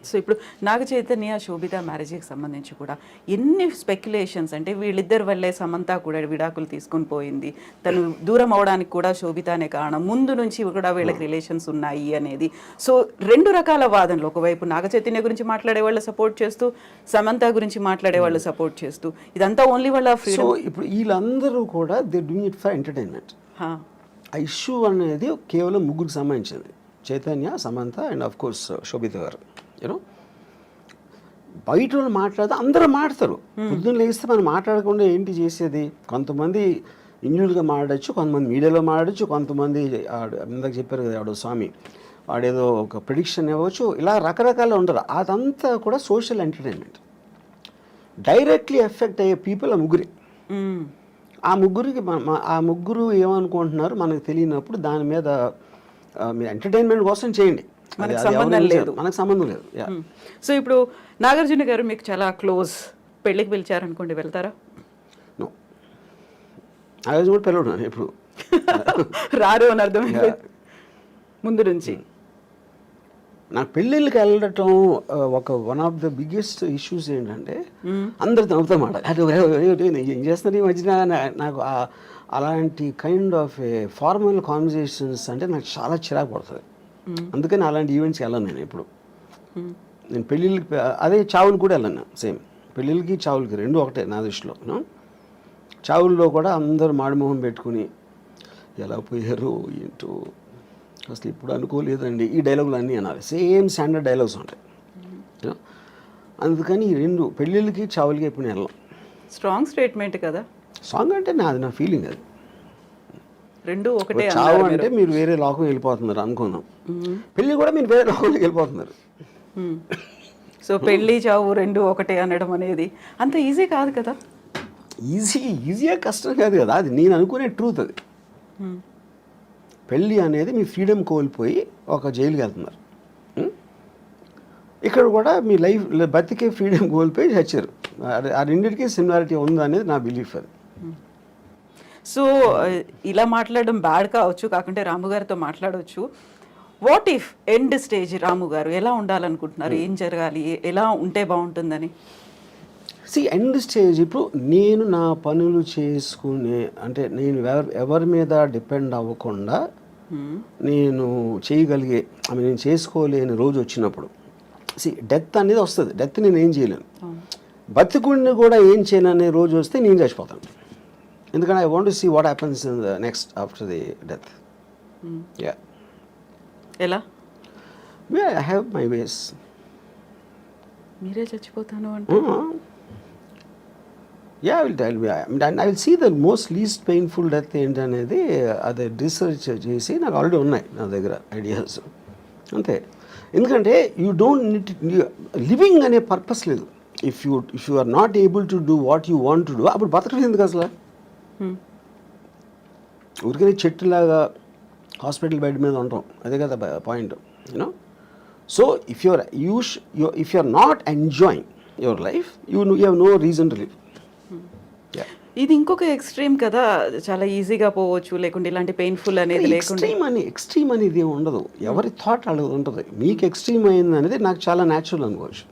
సో ఇప్పుడు నాగ చైతన్య శోభిత మ్యారేజ్కి సంబంధించి కూడా ఎన్ని స్పెక్యులేషన్స్, అంటే వీళ్ళిద్దరి వల్లే సమంత కూడా విడాకులు తీసుకొని పోయింది, తను దూరం అవడానికి కూడా శోభితనే కారణం, ముందు నుంచి కూడా వీళ్ళకి రిలేషన్స్ ఉన్నాయి అనేది. సో రెండు రకాల వాదనలు, ఒకవైపు నాగ చైతన్య గురించి మాట్లాడే వాళ్ళు సపోర్ట్ చేస్తూ, సమంత గురించి మాట్లాడే వాళ్ళు సపోర్ట్ చేస్తూ, ఇదంతా ఓన్లీ వాళ్ళ ఫ్రీడమ్. సో ఇప్పుడు వీళ్ళందరూ కూడా they doing it for entertainment. ఆ ఇష్యూ అనేది కేవలం ముగ్గురికి సంబంధించింది, Chaitanya, Samantha and of course Sobhita garu. You know బయట వాళ్ళు మాట్లాడితే అందరూ మాట్లాడతారు. పొద్దున్న లేస్తే మనం మాట్లాడకుండా ఏంటి చేసేది? కొంతమంది ఇండివిజువల్గా మాట్లాడచ్చు, కొంతమంది మీడియాలో మాట్లాడచ్చు, కొంతమంది ఇందాక చెప్పారు కదా ఆడు స్వామి వాడేదో ఒక ప్రిడిక్షన్ ఇవ్వచ్చు, ఇలా రకరకాలు ఉంటారు. అదంతా కూడా సోషల్ ఎంటర్టైన్మెంట్. డైరెక్ట్లీ ఎఫెక్ట్ అయ్యే పీపుల్ ఆ ముగ్గురే. ఆ ముగ్గురు ఏమనుకుంటున్నారు మనకు తెలియనప్పుడు దాని మీద మీరు ఎంటర్టైన్మెంట్ కోసం చేయండి, మనకు సంబంధం లేదు. సో ఇప్పుడు నాగార్జున గారు మీకు చాలా క్లోజ్, పెళ్ళికి పిలిచారనుకోండి వెళ్తారా? నాగార్జున కూడా పిలవడు ఎప్పుడు రారు అని అర్థం ముందు నుంచి. నాకు పెళ్ళిళ్ళకి వెళ్ళటం one of the biggest issues ఏంటంటే అందరు నవ్వుతా మాట ఏం చేస్తున్నారు ఈ మధ్యన. నాకు అలాంటి కైండ్ ఆఫ్ ఫార్మల్ కాన్వర్జేషన్స్ అంటే నాకు చాలా చిరాకు పడుతుంది. అందుకని అలాంటి ఈవెంట్స్కి వెళ్ళను నేను ఎప్పుడు. నేను పెళ్ళిళ్ళకి అదే చావులు కూడా వెళ్ళను. సేమ్ పెళ్ళిళ్ళకి చావులకి రెండు ఒకటే నా దృష్టిలో. చావుల్లో కూడా అందరూ మాడిమోహం పెట్టుకుని ఎలా పోయారు ఏంటో అసలు ఇప్పుడు అనుకోలేదండి ఈ డైలాగులు అన్నీ అనాలి. సేమ్ స్టాండర్డ్ డైలాగ్స్ ఉంటాయి. అందుకని ఈ రెండు పెళ్ళిళ్ళకి చావులకి ఎప్పుడు వెళ్ళాం. స్ట్రాంగ్ స్టేట్మెంట్ కదా. సాంగ్ అంటే నా ఫీలింగ్ అది. రెండు ఒకటే. చావు అంటే మీరు వేరే లోకం వెళ్ళిపోతున్నారు అనుకున్నాం, పెళ్ళి కూడా మీరు వేరే లోకంలోకి వెళ్ళిపోతున్నారు. సో పెళ్ళి చావు రెండు ఒకటే అనడం అనేది అంత ఈజీ కాదు కదా. ఈజీగా కష్టం కాదు కదా, అది నేను అనుకునే ట్రూత్. అది పెళ్ళి అనేది మీ ఫ్రీడమ్ కోల్పోయి ఒక జైలుకి వెళ్తున్నారు. ఇక్కడ కూడా మీ లైఫ్ బతికే ఫ్రీడమ్ కోల్పోయి చచ్చారు. ఆ రెండింటికి సిమిలారిటీ ఉందా అనేది నా బిలీఫ్. అది సో ఇలా మాట్లాడడం బ్యాడ్ కావచ్చు, కాకుంటే రాము గారితో మాట్లాడవచ్చు. What if end stage Ramu garu ఎలా ఉండాలనుకుంటున్నారు, ఏం జరగాలి, ఎలా ఉంటే బాగుంటుందని? ఎండ్ స్టేజ్ ఇప్పుడు నేను నా పనులు చేసుకునే, అంటే నేను ఎవరి మీద డిపెండ్ అవ్వకుండా నేను చేయగలిగే, నేను చేసుకోలేని రోజు వచ్చినప్పుడు డెత్ అనేది వస్తుంది. డెత్ నేను ఏం చేయలేను. బతికుడిని కూడా ఏం చేయను అనే రోజు వస్తే నేను చచ్చిపోతాను. ఎందుకంటే I want to see what happens in the next after the death. Yeah, ఎలా ఐ హ్యావ్ మై వేస్. మీరే చచ్చిపోతాను అంటే yeah, I will see the most least painful death ఏంటనేది అది రీసెర్చ్ చేసి నాకు ఆల్రెడీ ఉన్నాయి నా దగ్గర ఐడియాస్. అంతే. ఎందుకంటే యూ డోంట్ నీడ్ లివింగ్ అనే పర్పస్ లేదు. If you are not able to do what you want to do, అప్పుడు బతకలేదు ఎందుకు అసలు? ఊరికనే చెట్టులాగా హాస్పిటల్ బెడ్ మీద ఉంటాం, అదే కదా point, you know. So if you are not enjoying your life, you have no reason to live. ఇది ఇంకొక ఎక్స్ట్రీమ్ కదా, చాలా ఈజీగా పోవచ్చు, లేకుంటే ఇలాంటి పెయిన్ఫుల్ అనేది లేకుండా. ఎక్స్ట్రీమ్ అనేది ఏమి ఉండదు, ఎవరి థాట్ అలా ఉంటుంది. మీకు ఎక్స్ట్రీమ్ అయింది అనేది నాకు చాలా న్యాచురల్ అనుకోవచ్చు.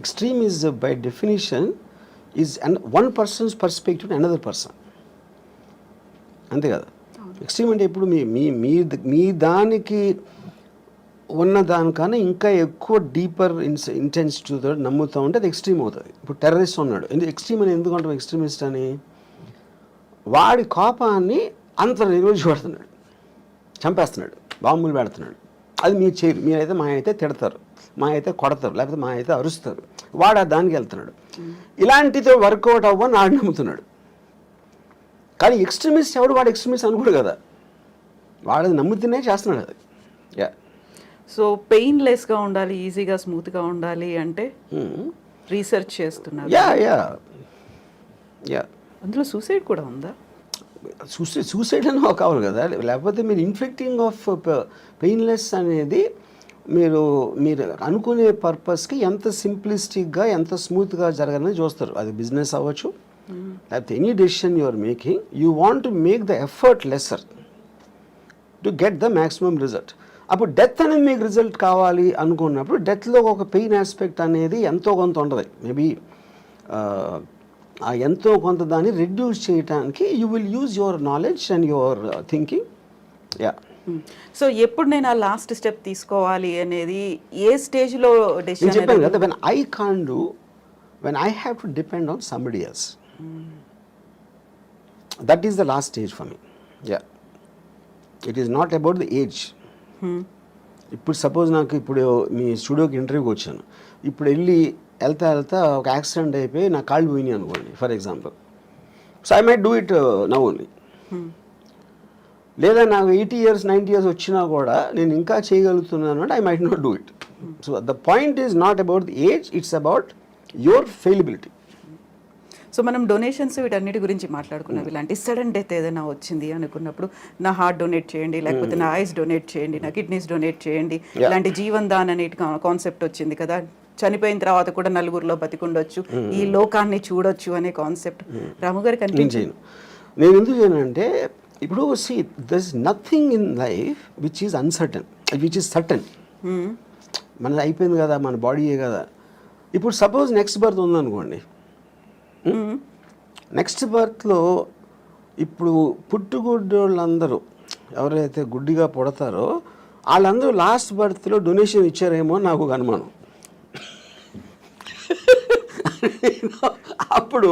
Extreme is by definition is one persons perspective another person, అంతే కదా. ఎక్స్ట్రీమ్ అంటే ఇప్పుడు మీ దానికి ఉన్న దానికన్నా ఇంకా ఎక్కువ డీపర్ ఇంటెన్సిటీతో నమ్ముతూ ఉంటే అది ఎక్స్ట్రీమ్ అవుతుంది. ఇప్పుడు టెర్రరిస్ట్ ఉన్నాడు, ఎక్స్ట్రీమ్ అని ఎందుకు అంటాం ఎక్స్ట్రీమిస్ట్ అని? వాడి కోపాన్ని అంత నిర్వహించబడుతున్నాడు, చంపేస్తున్నాడు, బాంబులు పెడుతున్నాడు. అది మీరు చేయరు. మీరైతే మా అయితే తిడతారు, మా అయితే కొడతారు, లేకపోతే మా అయితే అరుస్తారు. వాడు దానికి వెళ్తున్నాడు. ఇలాంటితో వర్కౌట్ అవ్వని ఆడు నమ్ముతున్నాడు. కానీ ఎక్స్ట్రీమిస్ట్ ఎవడు? వాడు ఎక్స్ట్రీమిస్ట్ అనుకోడు కదా, వాడు నమ్ముతూనే చేస్తున్నాడు అది. యా. సో పెయిన్లెస్గా ఉండాలి, ఈజీగా స్మూత్గా ఉండాలి అంటే రీసెర్చ్ చేస్తున్నారు. Yeah yeah yeah. అందులో సూసైడ్ కూడా ఉందా? సూసైడ్ అని కావాలి కదా, లేకపోతే మీరు ఇన్ఫ్లిక్టింగ్ ఆఫ్ పెయిన్లెస్ అనేది మీరు అనుకునే పర్పస్కి ఎంత సింప్లిస్టిక్గా ఎంత స్మూత్గా జరగాలని చూస్తారు. అది బిజినెస్ అవ్వచ్చు, లేకపోతే any decision you are making, you want to make the effort lesser to get the maximum result. అప్పుడు డెత్ అనేది మీకు రిజల్ట్ కావాలి అనుకున్నప్పుడు డెత్లో ఒక పెయిన్ ఆస్పెక్ట్ అనేది ఎంతో కొంత ఉంటుంది. మేబీ ఆ ఎంతో కొంత దాన్ని రెడ్యూస్ చేయడానికి you will use your knowledge and your thinking. Yeah. So ఎప్పుడు నేను ఆ లాస్ట్ స్టెప్ తీసుకోవాలి అనేది ఏ స్టేజ్లో నేను చెప్పాను కదా, when I can do, when I have to depend on somebody else, that is the last stage for me. Yeah, it is not about the age. ఇప్పుడు సపోజ్ నాకు ఇప్పుడు మీ స్టూడియోకి ఇంటర్వ్యూకి వచ్చాను, ఇప్పుడు వెళ్తా ఒక యాక్సిడెంట్ అయిపోయి నా కాళ్ళు పోయినాయి అనుకోండి for example. So I might do it now only. లేదా నాకు 80 years 90 years వచ్చినా కూడా నేను ఇంకా చేయగలుగుతున్నాను అంటే I might not do it. So the point is not about the age, it's about your fallibility. So మనం డొనేషన్స్ వీటన్నిటి గురించి మాట్లాడుకున్నాం. ఇలాంటి సడన్ డెత్ ఏదైనా వచ్చింది అనుకున్నప్పుడు నా హార్ట్ డొనేట్ చేయండి, లేకపోతే నా ఐస్ డొనేట్ చేయండి, నా కిడ్నీస్ డొనేట్ చేయండి, ఇలాంటి జీవన్ దాన్ అనే కాన్సెప్ట్ వచ్చింది కదా. చనిపోయిన తర్వాత కూడా నలుగురిలో బతికుండొచ్చు, ఈ లోకాన్ని చూడొచ్చు అనే కాన్సెప్ట్ రాము గారికి అనిపించింది. నేను ఎందుకు చేయనంటే ఇప్పుడు see there is nothing in life which is uncertain, which is certain. మనది అయిపోయింది కదా, మన బాడీయే కదా. ఇప్పుడు సపోజ్ నెక్స్ట్ బర్త్ ఉందనుకోండి, నెక్స్ట్ బర్త్లో ఇప్పుడు పుట్టుగుడ్డోళ్ళందరూ ఎవరైతే గుడ్డిగా పుడతారో వాళ్ళందరూ లాస్ట్ బర్త్లో డొనేషన్ ఇచ్చారేమో నాకు ఒక అనుమానం. అప్పుడు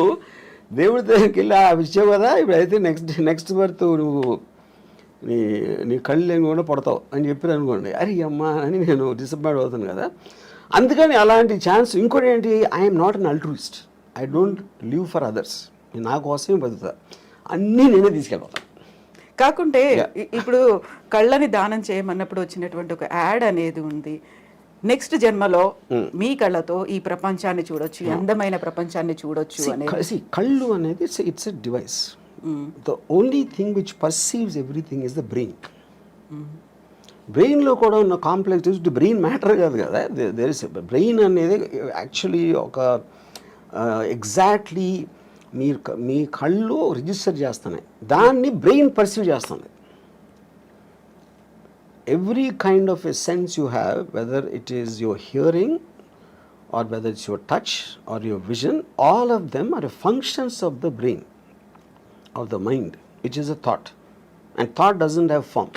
దేవుడి దగ్గరికి వెళ్ళి అవి ఇచ్చావు కదా, ఇప్పుడు అయితే నెక్స్ట్ బర్త్ నువ్వు నీ కళ్ళు లేని కూడా పడతావు అని చెప్పారు అనుకోండి, అరే అమ్మా అని నేను డిసప్పాయింట్ అవుతాను కదా. అందుకని అలాంటి ఛాన్స్. ఇంకోటి ఏంటి, I'm not an అల్ట్రూయిస్ట్, I don't live for others. నా కోసమే బతుకుతా, అన్నీ నేనే తీసుకెళ్ళిపోతాను. కాకుంటే ఇప్పుడు కళ్ళని దానం చేయమన్నప్పుడు వచ్చినటువంటి ఒక యాడ్ అనేది ఉంది, నెక్స్ట్ జన్మలో మీ కళ్ళతో ఈ ప్రపంచాన్ని చూడొచ్చు, అందమైన ప్రపంచాన్ని చూడొచ్చు అనేది. కళ్ళు అనేది it's a device. The only thing which perceives everything is the brain. బ్రెయిన్లో కూడా ఉన్న కాంప్లెక్స్ బ్రెయిన్ మ్యాటర్ కాదు కదా, దేర్ ఇస్ బ్రెయిన్ అనేది యాక్చువల్లీ ఒక ఎగ్జాక్ట్లీ మీ కళ్ళు రిజిస్టర్ చేస్తున్నాయి, దాన్ని బ్రెయిన్ పర్సీవ్ చేస్తుంది. Every kind of a sense you have, whether it is your hearing or whether it's your touch or your vision, all of them are functions of the brain, of the mind, which is a thought. And thought doesn't have form.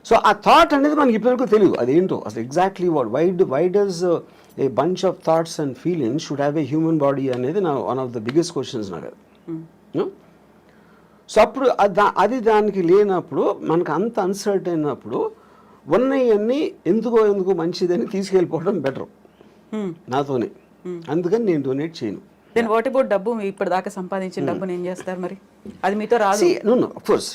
So ఆ థాట్ అనేది మనకి ఇప్పటివరకు తెలియదు అదేంటో అసలు exactly what why does a bunch of thoughts and feelings should have a human body అనేది నా one of the biggest questions నాకు అది. సో అప్పుడు అది దానికి లేనప్పుడు మనకు అంత అన్సర్ట్ అయినప్పుడు ఉన్నవన్నీ ఎందుకో మంచిదని తీసుకెళ్ళిపోవడం బెటర్ నాతోనే. అందుకని నేను డొనేట్ చేయను. దెన్ వాట్ అబౌట్ డబ్బు? మీ ఇప్పటిదాకా సంపాదించిన డబ్బుని ఏం చేస్తారు మరి? అది మీతో రాదు. No of course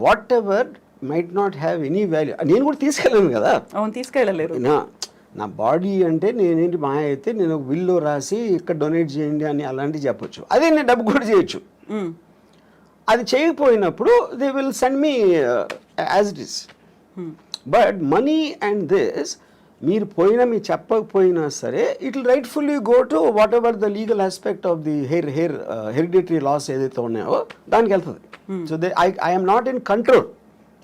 whatever might not have any value నేను కూడా తీసుకెళ్ళాను కదా. అవును, తీసుకెళ్ళలేరు. నా బాడీ అంటే నేనేంటి మా అయితే నేను ఒక బిల్లో రాసి ఇక్కడ డొనేట్ చేయండి అని అలాంటివి చెప్పొచ్చు. అదే నేను డబ్బు కూడా చేయొచ్చు. అది చేయకపోయినప్పుడు they will send me as it is. But money and this మీరు మీరు చెప్పకపోయినా సరే it will rightfully go to whatever the legal aspect of the hereditary laws ఏదైతే ఉన్నాయో దానికి వెళ్తుంది. So I'm not in control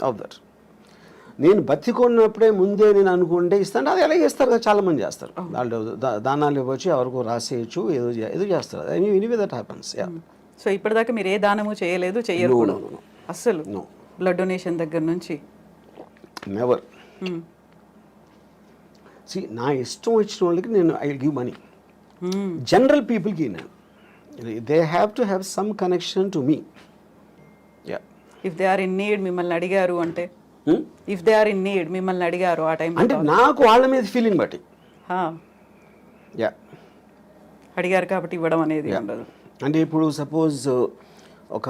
of that. నేను బతికున్నప్పుడే ముందే నేను అనుకుంటే ఇస్తాను, అది అలాగే ఇస్తారు కదా, చాలా మంది చేస్తారు. వాళ్ళు దానాలు ఇవ్వచ్చు, ఎవరికో రాసేయచ్చు, ఏదో చేస్తారు. Anyway that happens. సో ఇప్పటిదాకా మీరు ఏ దానము చేయలేదు, చెయ్యరు కూడా అస్సలు? బ్లడ్ డొనేషన్ దగ్గర నుంచి నెవర్. నా ఇష్టం వచ్చిన వాళ్ళకి నేను ఐ గివ్ మనీ. జనరల్ పీపుల్కి నేను they have to have some connection to me. If they are in need మిమ్మల్ని అడిగారు అంటే, if they are in need మిమ్మల్ని అడిగారు ఆ టైం అంటే నాకు వాళ్ళ మీద ఫీలింగ్ బట్టి అడిగారు కాబట్టి ఇవ్వడం అనేది ఉండదు. అంటే ఇప్పుడు సపోజ్ ఒక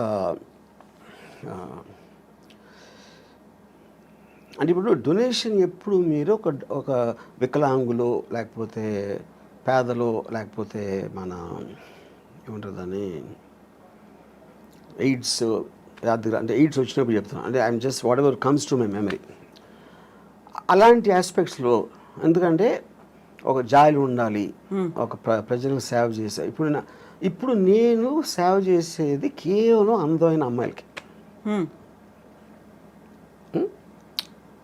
అంటే ఇప్పుడు డొనేషన్ ఎప్పుడు మీరు ఒక వికలాంగులు లేకపోతే పేదలు లేకపోతే మన ఏమంటారు దాన్ని ఎయిడ్స్ అంటే ఎయిడ్స్ వచ్చినప్పుడు చెప్తున్నాను. అంటే I'm just what ever comes to my memory అలాంటి ఆస్పెక్ట్స్లో. ఎందుకంటే ఒక జాయిలు ఉండాలి, ఒక ప్రజలకు సేవ చేసే. ఇప్పుడు నేను సేవ చేసేది కేవలం అందమైన అమ్మాయిలకి.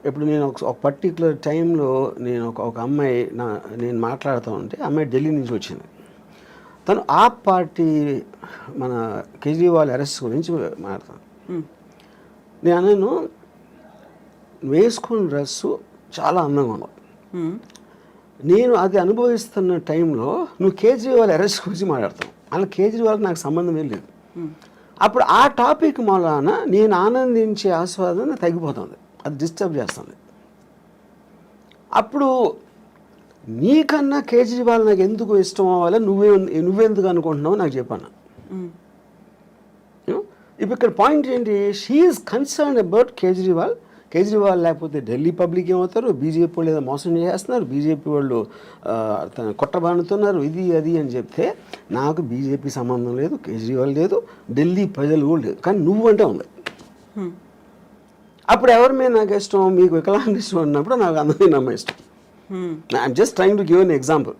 ఇప్పుడు నేను ఒక పర్టికులర్ టైంలో నేను ఒక అమ్మాయి నేను మాట్లాడుతూ ఉంటే అమ్మాయి ఢిల్లీ నుంచి వచ్చింది. తను ఆప్ పార్టీ మన కేజ్రీవాల్ అరెస్ట్ గురించి మాట్లాడతాను. నేను వేసుకున్న డ్రెస్సు చాలా అందంగా ఉన్నావు. నేను అది అనుభవిస్తున్న టైంలో నువ్వు కేజ్రీవాల్ అరెస్ట్ గురించి మాట్లాడతావు. అలా కేజ్రీవాల్కి నాకు సంబంధమే లేదు. అప్పుడు ఆ టాపిక్ మూలాన నేను ఆనందించే ఆస్వాదన తగ్గిపోతుంది, అది డిస్టర్బ్ చేస్తుంది. అప్పుడు నీకన్నా కేజ్రీవాల్ నాకు ఎందుకు ఇష్టం అవ్వాలి, నువ్వెందుకు అనుకుంటున్నావు నాకు చెప్పాను. ఇప్పుడు ఇక్కడ పాయింట్ ఏంటి, షీఈస్ కన్సర్న్ అబౌట్ కేజ్రీవాల్ లేకపోతే ఢిల్లీ పబ్లిక్ ఏమవుతారు, బీజేపీ వాళ్ళు ఏదో మోసం చేస్తున్నారు, బీజేపీ వాళ్ళు కొట్టబానుతున్నారు, ఇది అది అని చెప్తే నాకు బీజేపీ సంబంధం లేదు, కేజ్రీవాల్ లేదు, ఢిల్లీ ప్రజలు కూడా లేదు, కానీ నువ్వంటే ఉంది. అప్పుడు ఎవరి మీద నాకు ఇష్టం, మీకు వికలాంగ ఇష్టం అన్నప్పుడు నాకు అందమైన అమ్మాయి ఇష్టం. I'm just trying to give an example.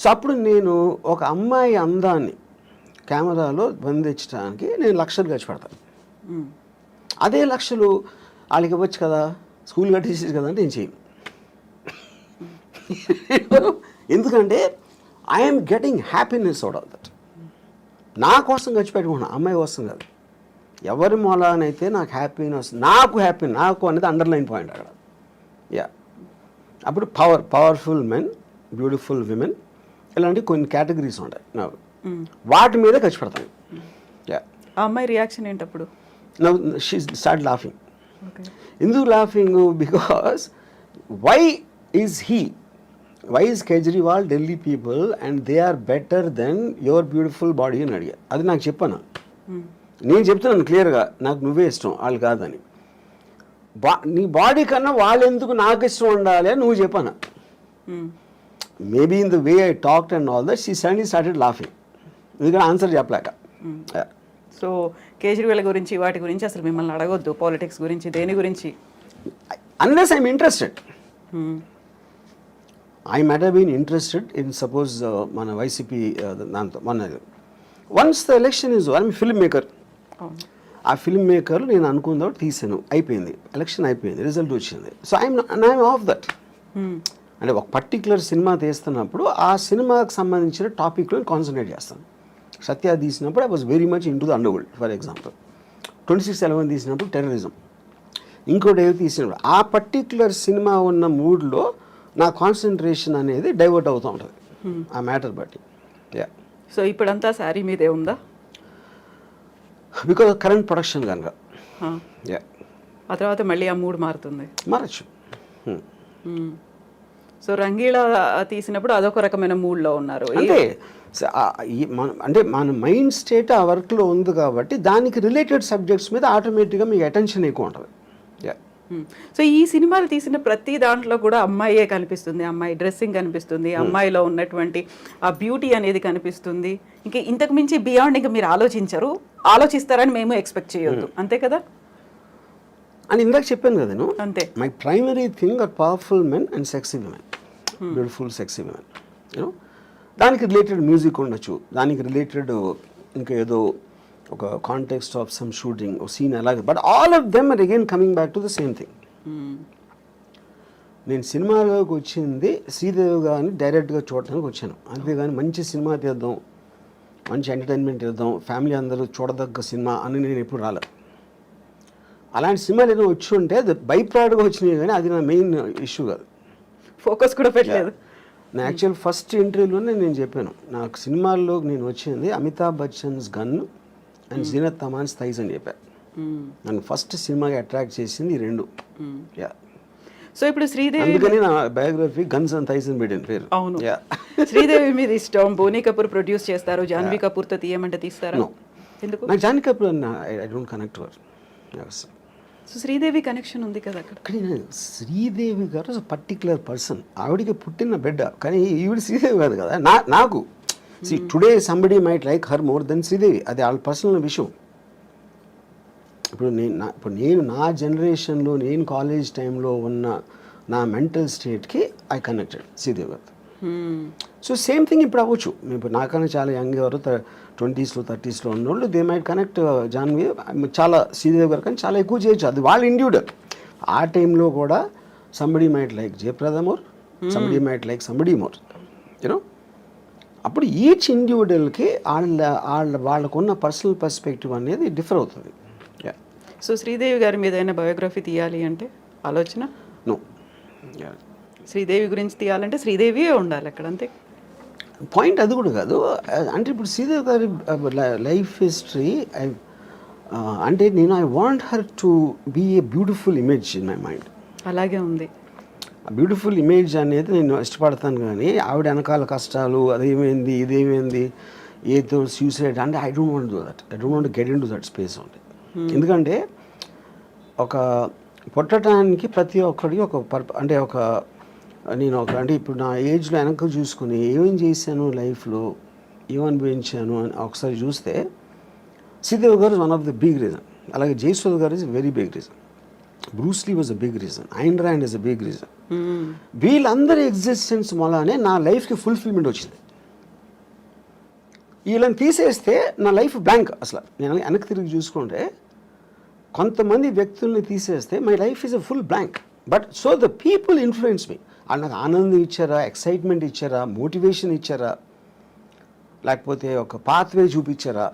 So అప్పుడు నేను ఒక అమ్మాయి అందాన్ని కెమెరాలో బంధించడానికి నేను లక్షలు ఖర్చు పెడతాను. అదే లక్షలు వాళ్ళకి ఇవ్వచ్చు కదా, స్కూల్ కట్టేసేది కదా అంటే నేను చేయను. ఎందుకంటే I'm getting happiness out of that. నా కోసం ఖర్చు పెట్టుకున్నాను, అమ్మాయి కోసం కాదు. ఎవరి మూలానైతే నాకు హ్యాపీనెస్, నాకు అనేది అండర్లైన్ పాయింట్ అక్కడ. అప్పుడు పవర్ఫుల్ మెన్, బ్యూటిఫుల్ విమెన్, ఇలాంటి కొన్ని కేటగిరీస్ ఉంటాయి నాకు, వాటి మీద ఖర్చు పెడతాను. ఆ అమ్మాయి రియాక్షన్ ఏంటప్పుడు? She start laughing. ఎందుకు laughing? Because why is Kejriwal Delhi people and they are better than your beautiful body అని అడిగా. అది నాకు చెప్పాను. నేను చెప్తున్నాను క్లియర్గా, నాకు నువ్వే ఇష్టం, వాళ్ళు కాదని. నీ బాడీ కన్నా వాళ్ళు ఎందుకు నాకు ఇష్టం ఉండాలి అని నువ్వు చెప్పాను. Maybe in the way I talked and all that she suddenly started laughing. ఎందుకంటే ఆన్సర్ చెప్పలేక. సో కేజ్రీవాల్ గురించి వాటి గురించి అసలు మిమ్మల్ని అడగొద్దు, పాలిటిక్స్ గురించి, దేని గురించి, unless I'm interested. I might have been interested in suppose మన వైసీపీ దాంతో once the election is I'm film maker. ఆ ఫిల్మ్ మేకర్ నేను అనుకున్న తీసాను, అయిపోయింది, ఎలక్షన్ అయిపోయింది, రిజల్ట్ వచ్చింది. So I'm off that. అంటే ఒక పర్టికులర్ సినిమా తీస్తున్నప్పుడు ఆ సినిమాకి సంబంధించిన టాపిక్లో కాన్సన్ట్రేట్ చేస్తాను. సత్య తీసినప్పుడు I was very much in to the underworld. For example 26/11 తీసినప్పుడు టెర్రరిజం. ఇంకోటి ఏదో తీసినప్పుడు ఆ పర్టిక్యులర్ సినిమా ఉన్న మూడ్లో నా కాన్సన్ట్రేషన్ అనేది డైవర్ట్ అవుతూ ఉంటుంది ఆ మ్యాటర్ బట్టి. యా, సో ఇప్పుడంతా శారీ మీదే ఉందా? బికాజ్ కరెంట్ ప్రొడక్షన్ కనుక. యా, ఆ తర్వాత మళ్ళీ ఆ మూడ్ మారుతుంది. మారచ్చు. సో రంగీళ తీసినప్పుడు అదొక రకమైన మూడ్లో ఉన్నారు. అంటే అంటే మన మైండ్ స్టేట్ ఆ వర్క్లో ఉంది కాబట్టి దానికి రిలేటెడ్ సబ్జెక్ట్స్ మీద ఆటోమేటిక్గా మీకు అటెన్షన్ ఎక్కువ ఉంటుంది. యా, సో ఈ సినిమాలు తీసిన ప్రతి దాంట్లో కూడా అమ్మాయే కనిపిస్తుంది, అమ్మాయి డ్రెస్సింగ్ కనిపిస్తుంది, అమ్మాయిలో ఉన్నటువంటి ఆ బ్యూటీ అనేది కనిపిస్తుంది. ఇంకా ఇంతకు మించి బియాండ్ ఇంకా మీరు ఆలోచిస్తారని మేము ఎక్స్పెక్ట్ చేయొద్దు, అంతే కదా? అని ఇందాక చెప్పాను కదా నేను. అంతే. My primary thing are powerful men and sexy women, beautiful sexy women. You know, దానికి రిలేటెడ్ మ్యూజిక్ ఉండొచ్చు, దానికి రిలేటెడ్ ఇంకా ఏదో ఒక కాంటెక్స్ట్ ఆఫ్ సమ్ షూటింగ్ ఒక సీన్ అలాగే, but all of them are again coming back to the same thing. నేను సినిమాలోకి వచ్చింది శ్రీదేవి గారిని డైరెక్ట్గా చూడటానికి వచ్చాను, అంతేగాని మంచి సినిమా తీద్దాం, మంచి ఎంటర్టైన్మెంట్ తీద్దాం, ఫ్యామిలీ అందరూ చూడదగ్గ సినిమా అని నేను ఎప్పుడు రాలేదు. అలాంటి సినిమాలు ఏదైనా వచ్చి ఉంటే అది బై ప్రోడక్ట్గా వచ్చినాయి, కానీ అది నా మెయిన్ ఇష్యూ కాదు. ఫోకస్ కూడా పెట్టలేదు. నా యాక్చువల్ ఫస్ట్ ఇంటర్వ్యూలోనే నేను చెప్పాను, నాకు సినిమాల్లో నేను వచ్చింది Amitabh Bachchan's gun and Zeenat Aman's thighs అని చెప్పాను. నన్ను ఫస్ట్ సినిమాకి అట్రాక్ట్ చేసింది ఈ రెండు. యా, సో ఇప్పుడు శ్రీదేవి, అందుకని నా బయోగ్రఫీ గన్స్ అండ్ థైస్ అని పెట్టిన పేరు. అవును. శ్రీదేవి మీద ఇష్టం, బోనీ కపూర్ ప్రొడ్యూస్ చేస్తారు, జాన్వీ కపూర్తో తీయమంటే తీస్తారా? ఎందుకు? నాకు Janhvi Kapoor I don't connect were. So Sridevi connection ఉంది కదా అక్కడ. కానీ శ్రీదేవి గారు పర్టికులర్ పర్సన్, ఆవిడికి పుట్టిన బిడ్డ, కానీ ఈవిడ శ్రీదేవి కాదు కదా. నాకు today somebody might like her more than Sridevi, అది వాళ్ళ పర్సనల్ విషయం. ఇప్పుడు నేను నా జనరేషన్లో నేను కాలేజ్ టైంలో ఉన్న నా మెంటల్ స్టేట్కి ఐ కనెక్టెడ్ శ్రీదేవి గారు. సో సేమ్ థింగ్ ఇప్పుడు అవ్వచ్చు. ఇప్పుడు నాకన్నా చాలా యంగ్ ఎవరు 20s, 30s ఉన్నోళ్ళు దే మైట్ కనెక్ట్ జాన్వీ చాలా శ్రీదేవి గారు, కానీ చాలా ఎక్కువ చేయొచ్చు, అది వాళ్ళ ఇండివిజువల్. ఆ టైంలో కూడా somebody might like Jayaprada more, somebody might like somebody more, you know. అప్పుడు ఈచ్ ఇండివిజువల్కి వాళ్ళకున్న పర్సనల్ పర్స్పెక్టివ్ అనేది డిఫర్ అవుతుంది. సో శ్రీదేవి గారి మీద ఏదైనా బయోగ్రఫీ తీయాలి అంటే ఆలోచన? నో. శ్రీదేవి గురించి తీయాలంటే శ్రీదేవియే ఉండాలి అక్కడ, అంతే. పాయింట్ అది కూడా కాదు. అంటే ఇప్పుడు శ్రీదేవి గారి లైఫ్ హిస్టరీ అంటే నేను I want her to be a beautiful image in my mind. అలాగే ఉంది. బ్యూటిఫుల్ ఇమేజ్ అనేది నేను ఇష్టపడతాను, కానీ ఆవిడ వెనకాల కష్టాలు, అదేమైంది ఇదేమైంది ఏదో సూసైడ్ అంటే I don't want do that. I don't want get in to that space ఉంది. ఎందుకంటే ఒక పుట్టడానికి ప్రతి ఒక్కడికి ఒక అంటే నేను అంటే ఇప్పుడు నా ఏజ్లో వెనక చూసుకుని ఏమేం చేశాను లైఫ్లో, ఏమనుభవించాను అని ఒకసారి చూస్తే Sridevi garu one of the big reason. అలాగే Jayasudha garu is very big reason. Bruce Lee was a big reason. Ayn Rand is a big reason. వీళ్ళందరి ఎగ్జిస్టెన్స్ వల్లనే నా లైఫ్కి ఫుల్ఫిల్మెంట్ వచ్చింది. వీళ్ళని తీసేస్తే నా లైఫ్ బ్లాంక్. అసలు నేను వెనక్కి తిరిగి చూసుకుంటే కొంతమంది వ్యక్తుల్ని తీసేస్తే my life is a full blank. But so the people influence me. వాళ్ళు నాకు ఆనందం ఇచ్చారా, ఎక్సైట్మెంట్ ఇచ్చారా, మోటివేషన్ ఇచ్చారా, లేకపోతే ఒక పాత్వే చూపించారా,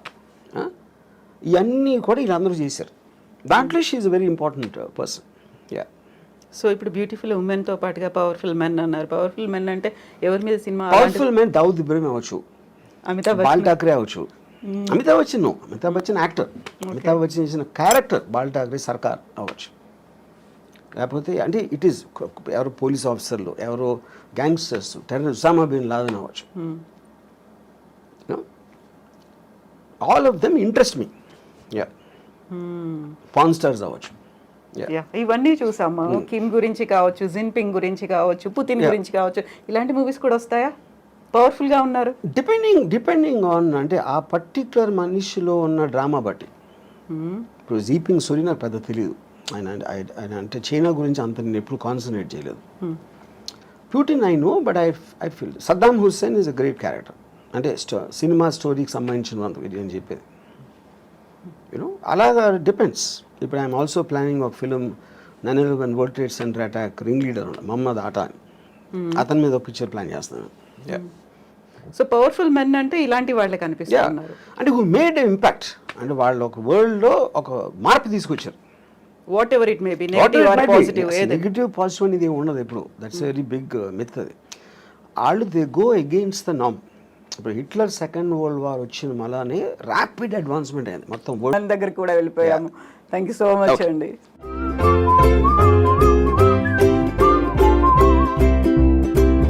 ఇవన్నీ కూడా వీళ్ళందరూ చేశారు. దాంట్లో she is a very important person. Yeah. So ఇప్పుడు బ్యూటిఫుల్ ఉమెన్తో పాటుగా పవర్ఫుల్ మెన్ అన్నారు. పవర్ఫుల్ మెన్ అంటే ఎవరి మీద cinema? Powerful men Dawood Ibrahim అవ్వచ్చు, బాల్ ఠాక్రే అవ్వచ్చు. అమితాబ్ బచ్చన్ అమితాబ్ బచ్చన్ యాక్టర్. అమితాబ్ బచ్చన్ చేసిన క్యారెక్టర్ బాల్ ఠాక్రే సర్కార్ అవ్వచ్చు. లేకపోతే అంటే ఇట్ ఈస్ ఎవరో పోలీస్ ఆఫీసర్లు, ఎవరో gangsters, terrorist, Osama bin Laden అవ్వచ్చు. All of them interest me. Yeah. Porn stars అవ్వచ్చు. ఇవన్నీ చూసాము. కిమ్ గురించి కావచ్చు, జిన్పింగ్ గురించి కావచ్చు, పుతిన్ గురించి కావచ్చు, ఇలాంటి మూవీస్ కూడా వస్తాయా? పవర్ఫుల్గా ఉన్నారు. డిపెండింగ్ ఆన్ అంటే ఆ పర్టిక్యులర్ మనిషిలో ఉన్న డ్రామా బట్టి. ఇప్పుడు జీపింగ్ సూరి నాకు పెద్ద తెలియదు. ఆయన అంటే చైనా గురించి అంత నేను ఎప్పుడు కాన్సన్ట్రేట్ చేయలేదు. Putin I know, but I feel Saddam Hussein is a great character. అంటే సినిమా స్టోరీకి సంబంధించినంత అని చెప్పేది. యూనో అలాగా డిపెండ్స్. ఇప్పుడు ఐఎమ్ ఆల్సో ప్లానింగ్ ఒక film 9/11 World Trade Center attack ring leader Mohammed Atta అని, అతని మీద ఒక పిక్చర్ ప్లాన్ చేస్తున్నాను. సో పవర్ఫుల్ మెన్ అంటే ఇలాంటి వాళ్ళే కనిపిస్తున్నారు. అంటే హూ మేడ్ ఇంపాక్ట్. అంటే వాళ్ళు ఒక వరల్డ్లో ఒక మార్పు తీసుకొచ్చారు. Whatever it may be negative or positive ఏది నెగిటివ్ పాజిటివ్ అనేది ఏమి ఉండదు ఎప్పుడు. దట్స్ వెరీ బిగ్ మిత్ అది. వాళ్ళు దే గో అగెయిన్స్ట్ ద నామ్. ఇప్పుడు హిట్లర్ సెకండ్ వరల్డ్ వార్ వచ్చిన మళ్ళానే ర్యాపిడ్ అడ్వాన్స్మెంట్ అయింది మొత్తం మన దగ్గరికి కూడా వెళ్ళిపోయాము. థ్యాంక్ యూ సో మచ్ అండి.